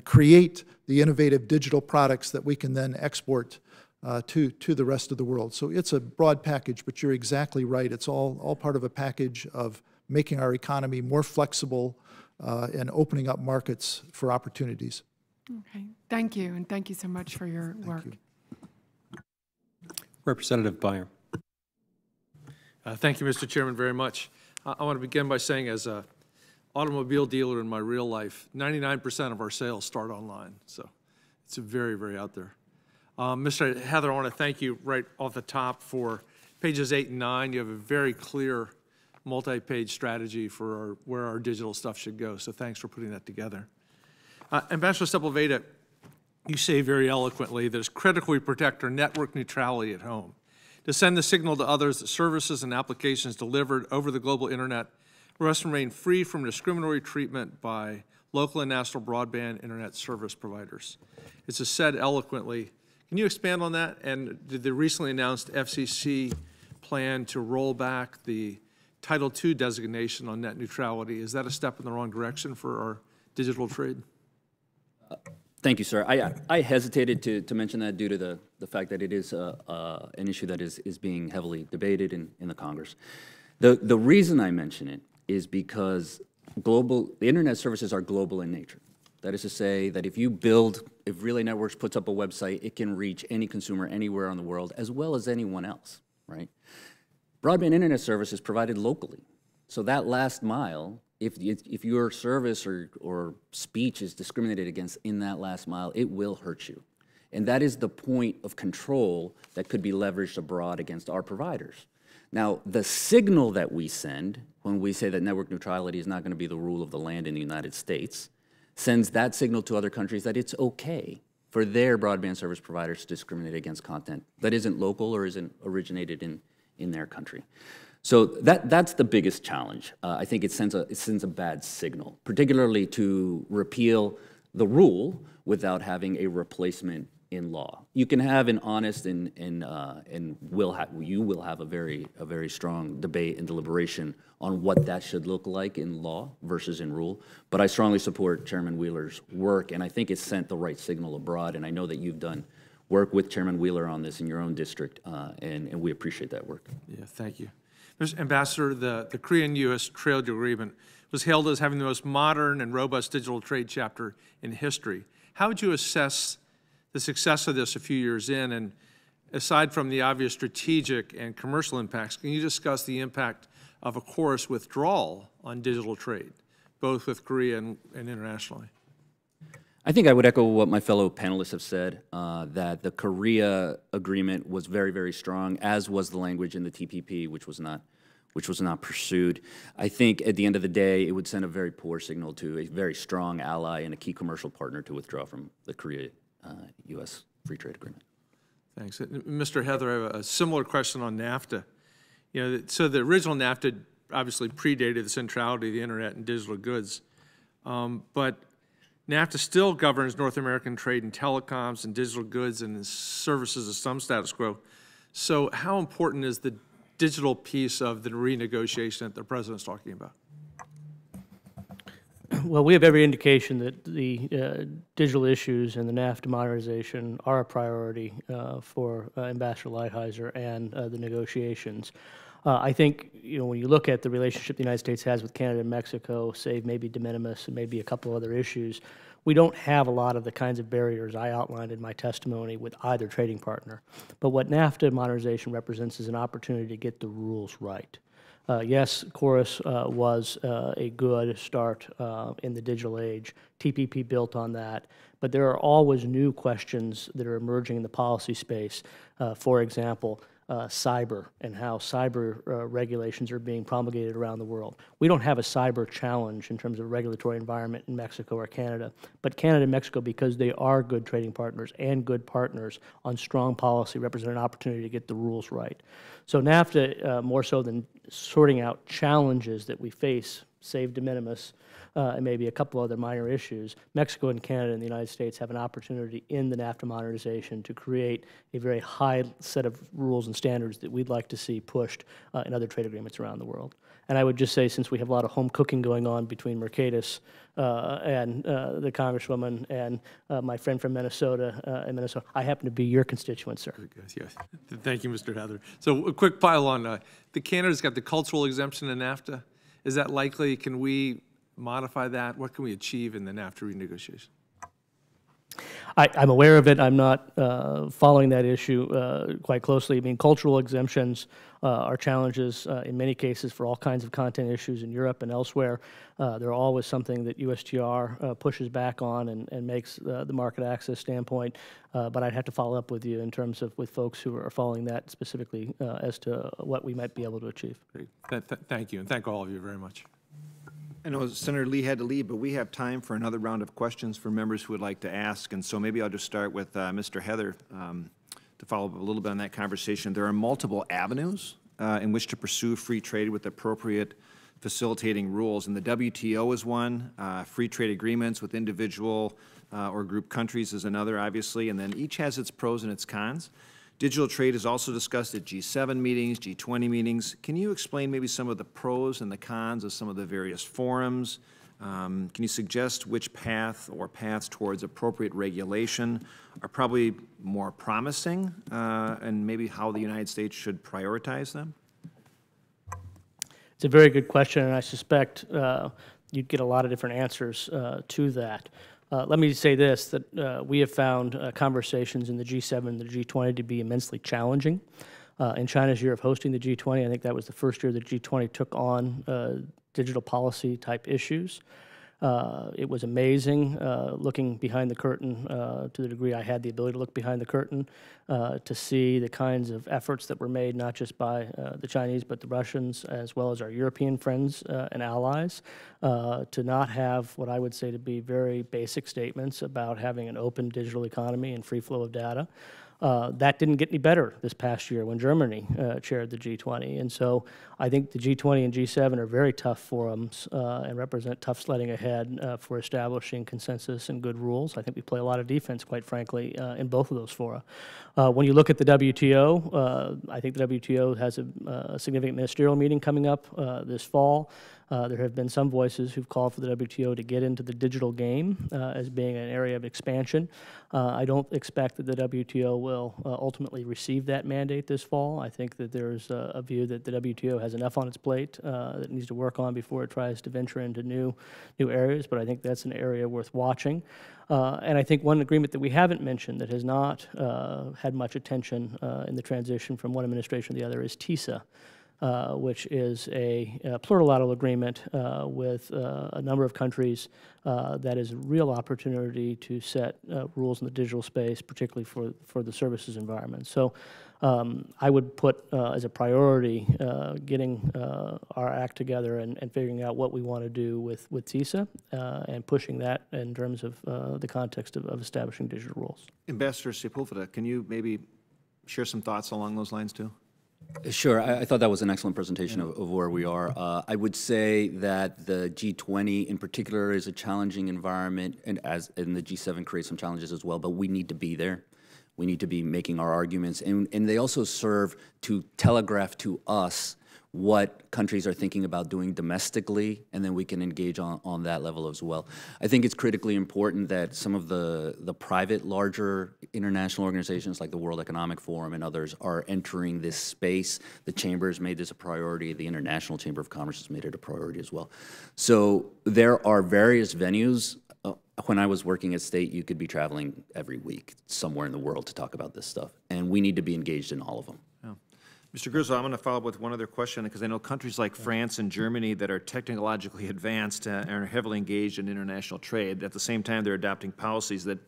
create the innovative digital products that we can then export to the rest of the world. So it's a broad package, but you're exactly right. It's all part of a package of making our economy more flexible and opening up markets for opportunities. Okay, thank you, and thank you so much for your work. You. Representative Byer. Thank you, Mr. Chairman, very much. I want to begin by saying, as an automobile dealer in my real life, 99% of our sales start online, so it's very, very out there. Mr. Heather, I want to thank you right off the top for pages 8 and 9. You have a very clear multi-page strategy for where our digital stuff should go, so thanks for putting that together. Ambassador Sepulveda, you say very eloquently that it's critical we protect our network neutrality at home, to send the signal to others that services and applications delivered over the global internet must remain free from discriminatory treatment by local and national broadband internet service providers. It's said eloquently. Can you expand on that? And did the recently announced FCC plan to roll back the Title II designation on net neutrality, is that a step in the wrong direction for our digital trade? Thank you, sir. I hesitated to mention that due to the fact that it is an issue that is being heavily debated in the Congress. The reason I mention it is because the internet services are global in nature. That is to say that if Relay Networks puts up a website, it can reach any consumer anywhere in the world as well as anyone else, right? Broadband internet service is provided locally. So that last mile, if your service or speech is discriminated against in that last mile, it will hurt you. And that is the point of control that could be leveraged abroad against our providers. Now, the signal that we send when we say that network neutrality is not going to be the rule of the land in the United States sends that signal to other countries that it's okay for their broadband service providers to discriminate against content that isn't local or isn't originated in their country. So that's the biggest challenge. I think it sends a bad signal, particularly to repeal the rule without having a replacement in law. You can have an honest and you will have a very strong debate and deliberation on what that should look like in law versus in rule. But I strongly support Chairman Wheeler's work, and I think it's sent the right signal abroad. And I know that you've done work with Chairman Wheeler on this in your own district, and we appreciate that work. Yeah, thank you. Mr. Ambassador, the Korean-U.S. trade agreement was hailed as having the most modern and robust digital trade chapter in history. How would you assess the success of this a few years in? And aside from the obvious strategic and commercial impacts, can you discuss the impact of a Chorus withdrawal on digital trade, both with Korea and internationally? I think I would echo what my fellow panelists have said, that the Korea agreement was very, very strong, as was the language in the TPP, which was not pursued. I think at the end of the day, it would send a very poor signal to a very strong ally and a key commercial partner to withdraw from the Korea U.S. free trade agreement. Thanks. Mr. Heather, I have a similar question on NAFTA. So the original NAFTA obviously predated the centrality of the internet and digital goods, but NAFTA still governs North American trade in telecoms and digital goods and services of some status quo. So how important is the digital piece of the renegotiation that the President's talking about? Well, we have every indication that the digital issues and the NAFTA modernization are a priority for Ambassador Lighthizer and the negotiations. I think, when you look at the relationship the United States has with Canada and Mexico, save maybe de minimis and maybe a couple of other issues, we don't have a lot of the kinds of barriers I outlined in my testimony with either trading partner. But what NAFTA modernization represents is an opportunity to get the rules right. Yes, Chorus was a good start in the digital age. TPP built on that. But there are always new questions that are emerging in the policy space. For example, cyber and how cyber regulations are being promulgated around the world. We don't have a cyber challenge in terms of regulatory environment in Mexico or Canada, but Canada and Mexico, because they are good trading partners and good partners on strong policy, represent an opportunity to get the rules right. So NAFTA, more so than sorting out challenges that we face, save de minimis, and maybe a couple other minor issues, Mexico and Canada and the United States have an opportunity in the NAFTA modernization to create a very high set of rules and standards that we'd like to see pushed in other trade agreements around the world. And I would just say, since we have a lot of home cooking going on between Mercatus and the Congresswoman and my friend from Minnesota, I happen to be your constituent, sir. Yes. Thank you, Mr. Heather. So a quick pile on. The Canada's got the cultural exemption in NAFTA. Is that likely? Can we modify that? What can we achieve in the NAFTA renegotiation? I'm aware of it. I'm not following that issue quite closely. I mean, cultural exemptions are challenges in many cases for all kinds of content issues in Europe and elsewhere. They're always something that USTR pushes back on and makes the market access standpoint. But I'd have to follow up with you in terms of with folks who are following that specifically as to what we might be able to achieve. Great. Thank you, and thank all of you very much. I know Senator Lee had to leave, but we have time for another round of questions for members who would like to ask. And so maybe I'll just start with Mr. Heather to follow up a little bit on that conversation. There are multiple avenues in which to pursue free trade with appropriate facilitating rules. And the WTO is one, free trade agreements with individual or group countries is another, obviously, and then each has its pros and its cons. Digital trade is also discussed at G7 meetings, G20 meetings. Can you explain maybe some of the pros and the cons of some of the various forums? Can you suggest which path or paths towards appropriate regulation are probably more promising and maybe how the United States should prioritize them? It's a very good question, and I suspect you'd get a lot of different answers to that. Let me say this, that we have found conversations in the G7 and the G20 to be immensely challenging. In China's year of hosting the G20, I think that was the first year the G20 took on digital policy type issues. It was amazing looking behind the curtain to the degree I had the ability to look behind the curtain to see the kinds of efforts that were made not just by the Chinese but the Russians as well as our European friends and allies to not have what I would say to be very basic statements about having an open digital economy and free flow of data. That didn't get any better this past year when Germany chaired the G20. And so I think the G20 and G7 are very tough forums and represent tough sledding ahead for establishing consensus and good rules. I think we play a lot of defense, quite frankly, in both of those fora. When you look at the WTO, I think the WTO has a significant ministerial meeting coming up this fall. There have been some voices who've called for the WTO to get into the digital game as being an area of expansion. I don't expect that the WTO will ultimately receive that mandate this fall. I think that there's a view that the WTO has enough on its plate that it needs to work on before it tries to venture into new areas, but I think that's an area worth watching. And I think one agreement that we haven't mentioned that has not had much attention in the transition from one administration to the other is TISA. which is a plurilateral agreement with a number of countries that is a real opportunity to set rules in the digital space, particularly for the services environment. So I would put as a priority getting our act together and figuring out what we want to do with TISA and pushing that in terms of the context of establishing digital rules. Ambassador Sepulveda, can you maybe share some thoughts along those lines too? Sure. I thought that was an excellent presentation of where we are. I would say that the G20 in particular is a challenging environment, and the G7 creates some challenges as well, but we need to be there. We need to be making our arguments, and they also serve to telegraph to us what countries are thinking about doing domestically, and then we can engage on that level as well. I think it's critically important that some of the private, larger international organizations like the World Economic Forum and others are entering this space. The Chamber has made this a priority. The International Chamber of Commerce has made it a priority as well. So there are various venues. When I was working at State, you could be traveling every week somewhere in the world to talk about this stuff, and we need to be engaged in all of them. Mr. Griswold, I'm going to follow up with one other question, because I know countries like France and Germany that are technologically advanced and are heavily engaged in international trade. At the same time, they're adopting policies that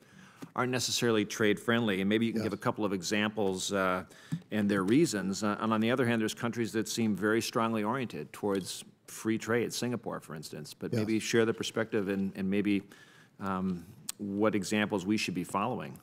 aren't necessarily trade-friendly, and maybe you can give a couple of examples and their reasons. And on the other hand, there's countries that seem very strongly oriented towards free trade, Singapore, for instance. But maybe share the perspective and maybe what examples we should be following.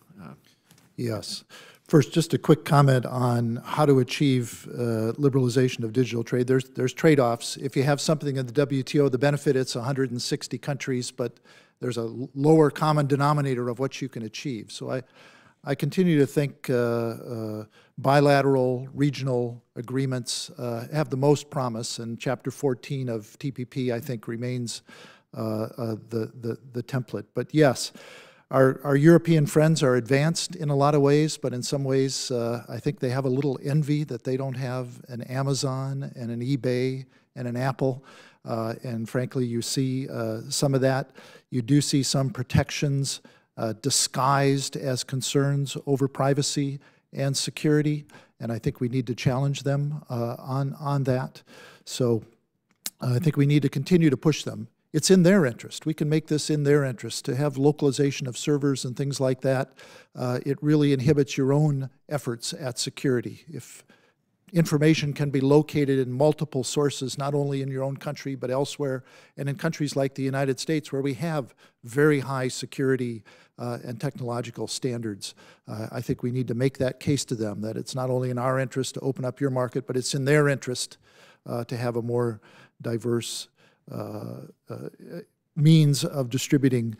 Yes. First, just a quick comment on how to achieve liberalization of digital trade. There's trade-offs. If you have something in the WTO, the benefit, it's 160 countries, but there's a lower common denominator of what you can achieve. So I continue to think bilateral, regional agreements have the most promise, and Chapter 14 of TPP, I think, remains the template. But yes, our European friends are advanced in a lot of ways, but in some ways, I think they have a little envy that they don't have an Amazon and an eBay and an Apple. And frankly, you see some of that. You do see some protections disguised as concerns over privacy and security, and I think we need to challenge them on that. So I think we need to continue to push them. It's in their interest. We can make this in their interest. To have localization of servers and things like that, it really inhibits your own efforts at security. If information can be located in multiple sources, not only in your own country, but elsewhere, and in countries like the United States, where we have very high security and technological standards, I think we need to make that case to them, that it's not only in our interest to open up your market, but it's in their interest to have a more diverse means of distributing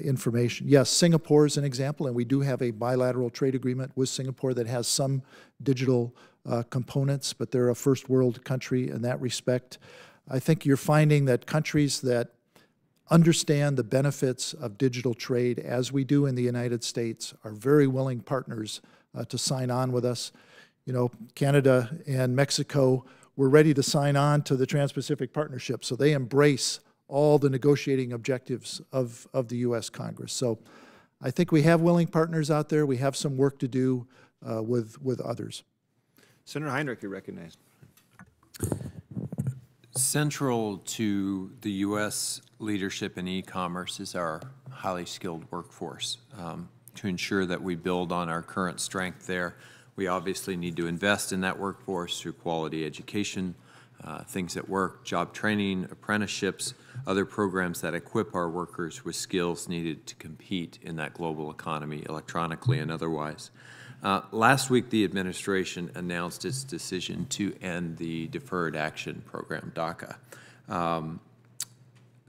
information. Yes, Singapore is an example, and we do have a bilateral trade agreement with Singapore that has some digital components, but they're a first world country in that respect. I think you're finding that countries that understand the benefits of digital trade, as we do in the United States, are very willing partners to sign on with us. You know, Canada and Mexico were ready to sign on to the Trans-Pacific Partnership, so they embrace all the negotiating objectives of the U.S. Congress. So I think we have willing partners out there. We have some work to do with others. Senator Heinrich, you're recognized. Central to the U.S. leadership in e-commerce is our highly skilled workforce. To ensure that we build on our current strength there, we obviously need to invest in that workforce through quality education, things at work, job training, apprenticeships, other programs that equip our workers with skills needed to compete in that global economy, electronically and otherwise. Last week, the administration announced its decision to end the Deferred Action Program, DACA.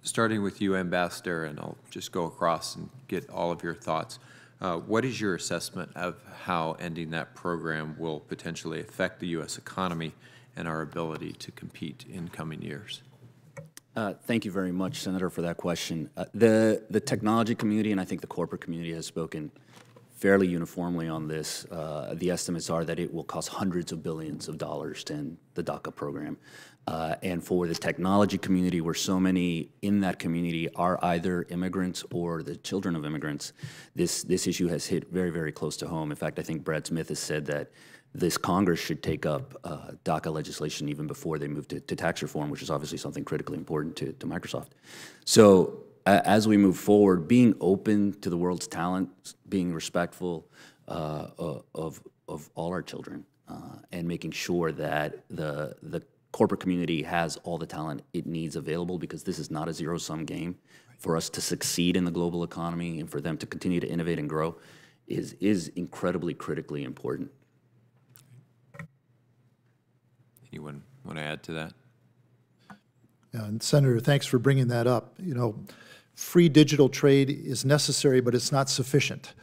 Starting with you, Ambassador, and I'll just go across and get all of your thoughts. What is your assessment of how ending that program will potentially affect the U.S. economy and our ability to compete in coming years? Thank you very much, Senator, for that question. The technology community and I think the corporate community has spoken fairly uniformly on this. The estimates are that it will cost hundreds of billions of dollars to end the DACA program. And for the technology community, where so many in that community are either immigrants or the children of immigrants, this issue has hit very, very close to home. In fact, I think Brad Smith has said that this Congress should take up DACA legislation even before they move to tax reform, which is obviously something critically important to Microsoft. So as we move forward, being open to the world's talent, being respectful of all our children, and making sure that the corporate community has all the talent it needs available, because this is not a zero-sum game. For us to succeed in the global economy and for them to continue to innovate and grow is incredibly critically important. Anyone want to add to that? Yeah, and Senator, thanks for bringing that up. You know, free digital trade is necessary, but it's not sufficient.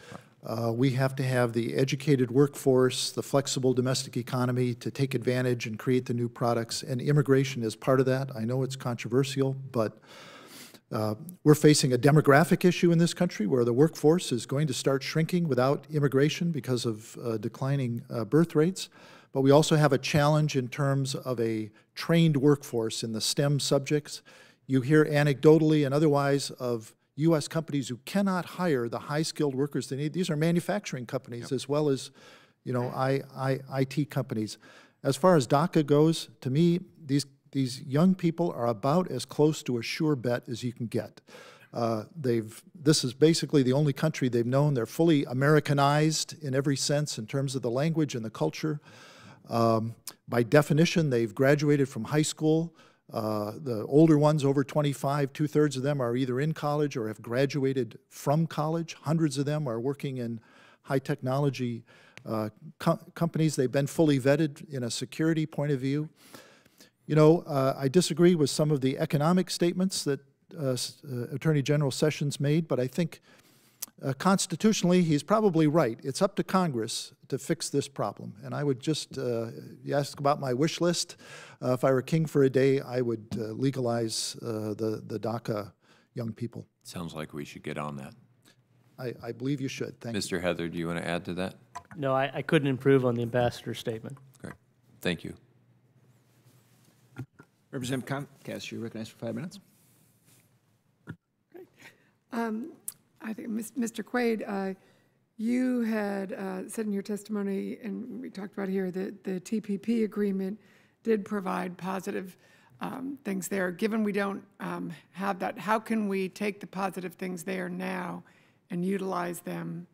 We have to have the educated workforce, the flexible domestic economy to take advantage and create the new products, and immigration is part of that. I know it's controversial, but we're facing a demographic issue in this country where the workforce is going to start shrinking without immigration because of declining birth rates. But we also have a challenge in terms of a trained workforce in the STEM subjects. You hear anecdotally and otherwise of U.S. companies who cannot hire the high-skilled workers they need. These are manufacturing companies as well as, you know, IT companies. As far as DACA goes, to me, these young people are about as close to a sure bet as you can get. This is basically the only country they've known. They're fully Americanized in every sense in terms of the language and the culture. By definition, they've graduated from high school. The older ones, over 25, 2/3 of them are either in college or have graduated from college. Hundreds of them are working in high technology companies. They've been fully vetted in a security point of view. You know, I disagree with some of the economic statements that Attorney General Sessions made, but I think constitutionally he's probably right. It's up to Congress to fix this problem. And I would just, you ask about my wish list. If I were king for a day, I would legalize the DACA young people. Sounds like we should get on that. I believe you should. Thank you. Mr. Heather, do you want to add to that? No, I couldn't improve on the ambassador's statement. Great. Thank you. Representative Comcast, you're recognized for 5 minutes. I think, Mr. Quade, you had said in your testimony, and we talked about here, that the TPP agreement did provide positive things there. Given we don't have that, how can we take the positive things there now and utilize them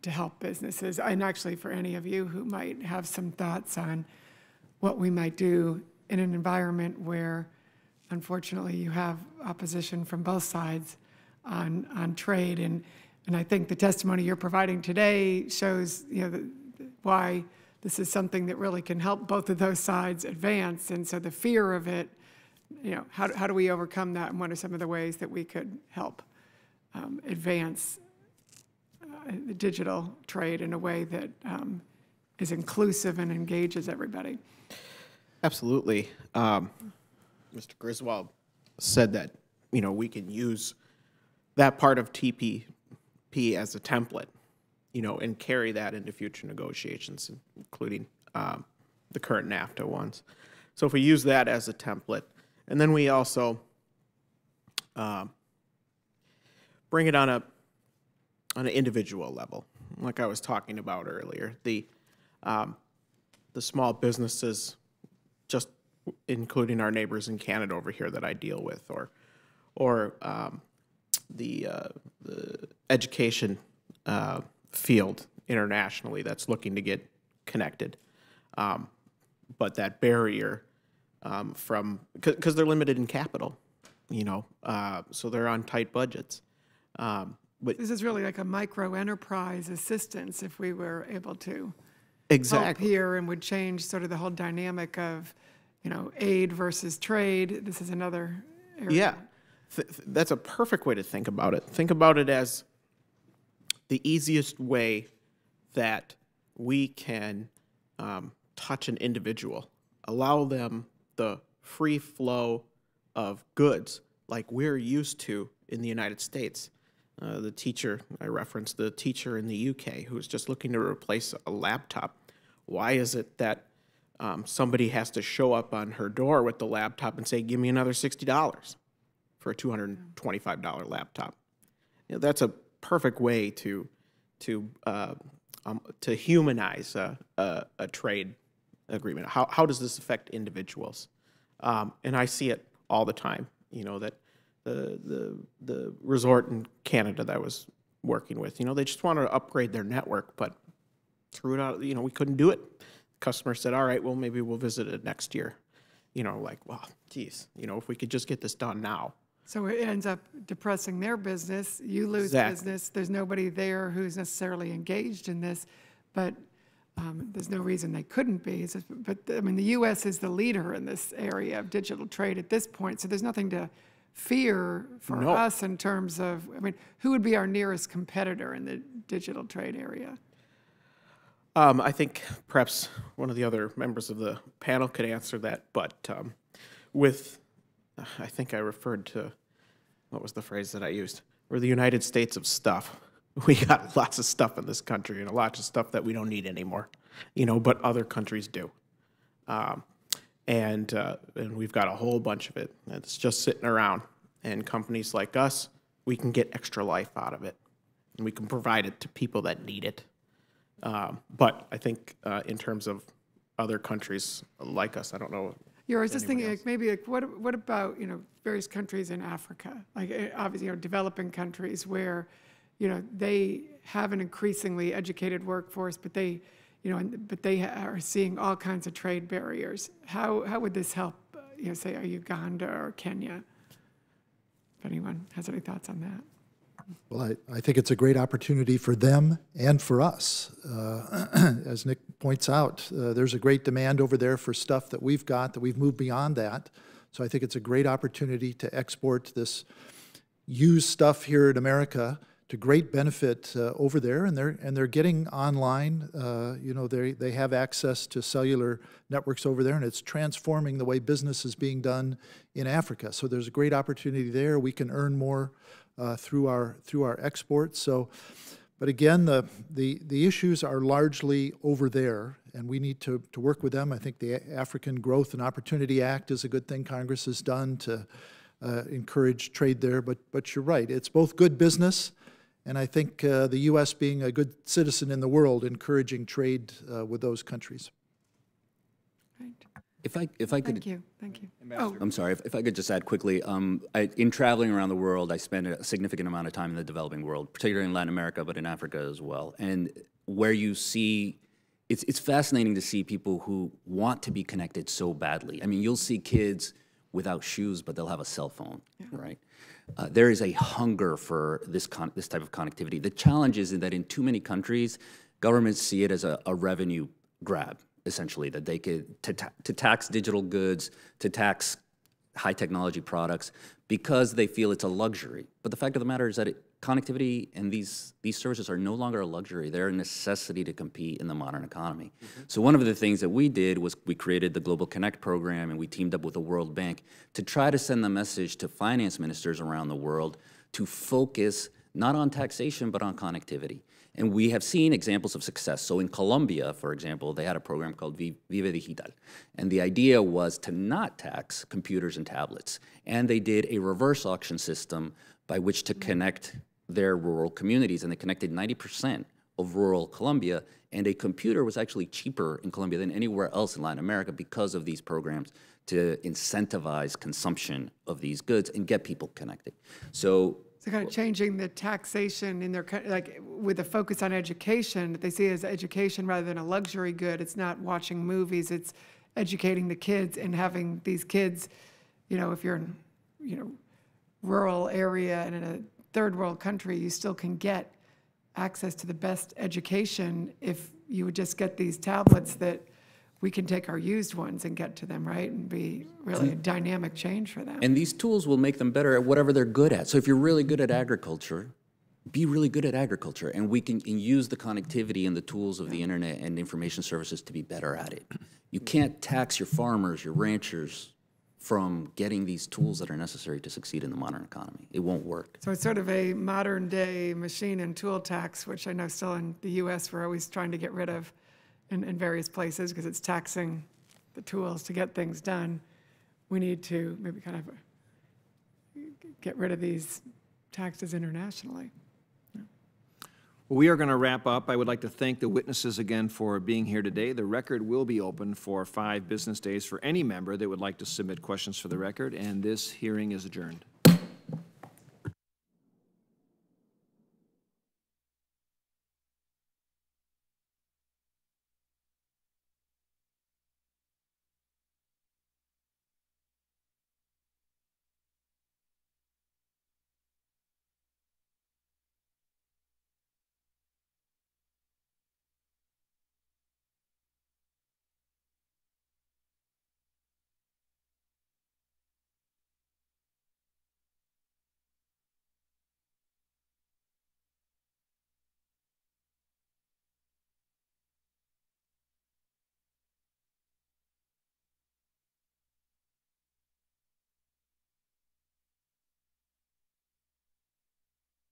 to help businesses? And actually, for any of you who might have some thoughts on what we might do in an environment where, unfortunately, you have opposition from both sides on trade, and I think the testimony you're providing today shows, you know, why this is something that really can help both of those sides advance. And so the fear of it, you know, how do we overcome that, and what are some of the ways that we could help advance the digital trade in a way that is inclusive and engages everybody? Absolutely. Mr. Griswold said that, you know, we can use that part of TPP as a template, you know, and carry that into future negotiations, including the current NAFTA ones. So if we use that as a template, and then we also bring it on an individual level, like I was talking about earlier, the small businesses, just including our neighbors in Canada over here that I deal with, or the education field internationally that's looking to get connected. But that barrier because they're limited in capital, you know, so they're on tight budgets. But this is really like a micro enterprise assistance if we were able to exactly help here, and would change sort of the whole dynamic of, you know, aid versus trade. This is another area. Yeah. That's a perfect way to think about it. Think about it as the easiest way that we can touch an individual, allow them the free flow of goods like we're used to in the United States. the teacher, I referenced the teacher in the UK who was just looking to replace a laptop. Why is it that somebody has to show up on her door with the laptop and say, give me another $60 for a $225 laptop? You know, that's a perfect way to humanize a trade agreement. How does this affect individuals? And I see it all the time. You know, that the resort in Canada that I was working with, you know, they just wanted to upgrade their network, but threw it out. You know, we couldn't do it. The customer said, "All right, well, maybe we'll visit it next year." You know, like, well, geez, you know, if we could just get this done now. So it ends up depressing their business. You lose Exactly. business. There's nobody there who's necessarily engaged in this, but there's no reason they couldn't be. But I mean, the U.S. is the leader in this area of digital trade at this point, so there's nothing to fear for us in terms of, I mean, who would be our nearest competitor in the digital trade area? I think perhaps one of the other members of the panel could answer that, but I think I referred to, what was the phrase that I used? We're the United States of stuff. We got lots of stuff in this country and lots of stuff that we don't need anymore, you know, but other countries do. And we've got a whole bunch of it that's just sitting around. And companies like us, we can get extra life out of it. And we can provide it to people that need it. But I think in terms of other countries like us, I don't know. Yeah, I was just thinking, like, maybe, like, what about, you know, various countries in Africa, like, obviously, you know, developing countries where, you know, they have an increasingly educated workforce, but they, you know, but they are seeing all kinds of trade barriers. How would this help, you know, say, Uganda or Kenya? If anyone has any thoughts on that. Well, I think it's a great opportunity for them and for us. As Nick points out, there's a great demand over there for stuff that we've got, that we've moved beyond that. So I think it's a great opportunity to export this used stuff here in America to great benefit over there, and they're getting online. You know, they have access to cellular networks over there, and it's transforming the way business is being done in Africa. So there's a great opportunity there. We can earn more through our exports. So, but again, the issues are largely over there, and we need to work with them. I think the African Growth and Opportunity Act is a good thing Congress has done to encourage trade there. But you're right, it's both good business, and I think the U.S. being a good citizen in the world, encouraging trade with those countries. Right. If I could. Thank you. Oh, I'm sorry. If I could just add quickly, in traveling around the world, I spend a significant amount of time in the developing world, particularly in Latin America, but in Africa as well. And where you see, it's fascinating to see people who want to be connected so badly. I mean, you'll see kids without shoes, but they'll have a cell phone, right? There is a hunger for this type of connectivity. The challenge is that in too many countries, governments see it as a revenue grab, essentially, that they could, to tax digital goods, to tax high technology products, because they feel it's a luxury. But the fact of the matter is that connectivity and these services are no longer a luxury. They're a necessity to compete in the modern economy. So one of the things that we did was we created the Global Connect program, and we teamed up with the World Bank to try to send the message to finance ministers around the world to focus not on taxation, but on connectivity. And we have seen examples of success. So in Colombia, for example, they had a program called Vive Digital. And the idea was to not tax computers and tablets. And they did a reverse auction system by which to connect their rural communities. And they connected 90% of rural Colombia. And a computer was actually cheaper in Colombia than anywhere else in Latin America because of these programs to incentivize consumption of these goods and get people connected. So kind of changing the taxation in their, like, with a focus on education, that they see it as education rather than a luxury good. It's not watching movies, it's educating the kids and having these kids, you know, if you're in, you know, rural area and in a third world country, you still can get access to the best education if you would just get these tablets that we can take our used ones and get to them, right, and be really a dynamic change for them. And these tools will make them better at whatever they're good at. So if you're really good at agriculture, be really good at agriculture, and we can use the connectivity and the tools of the internet and information services to be better at it. You can't tax your farmers, your ranchers, from getting these tools that are necessary to succeed in the modern economy. It won't work. So it's sort of a modern-day machine and tool tax, which I know still in the U.S. we're always trying to get rid of in various places because it's taxing the tools to get things done. We need to maybe kind of get rid of these taxes internationally. Well, we are going to wrap up. I would like to thank the witnesses again for being here today. The record will be open for 5 business days for any member that would like to submit questions for the record, and this hearing is adjourned.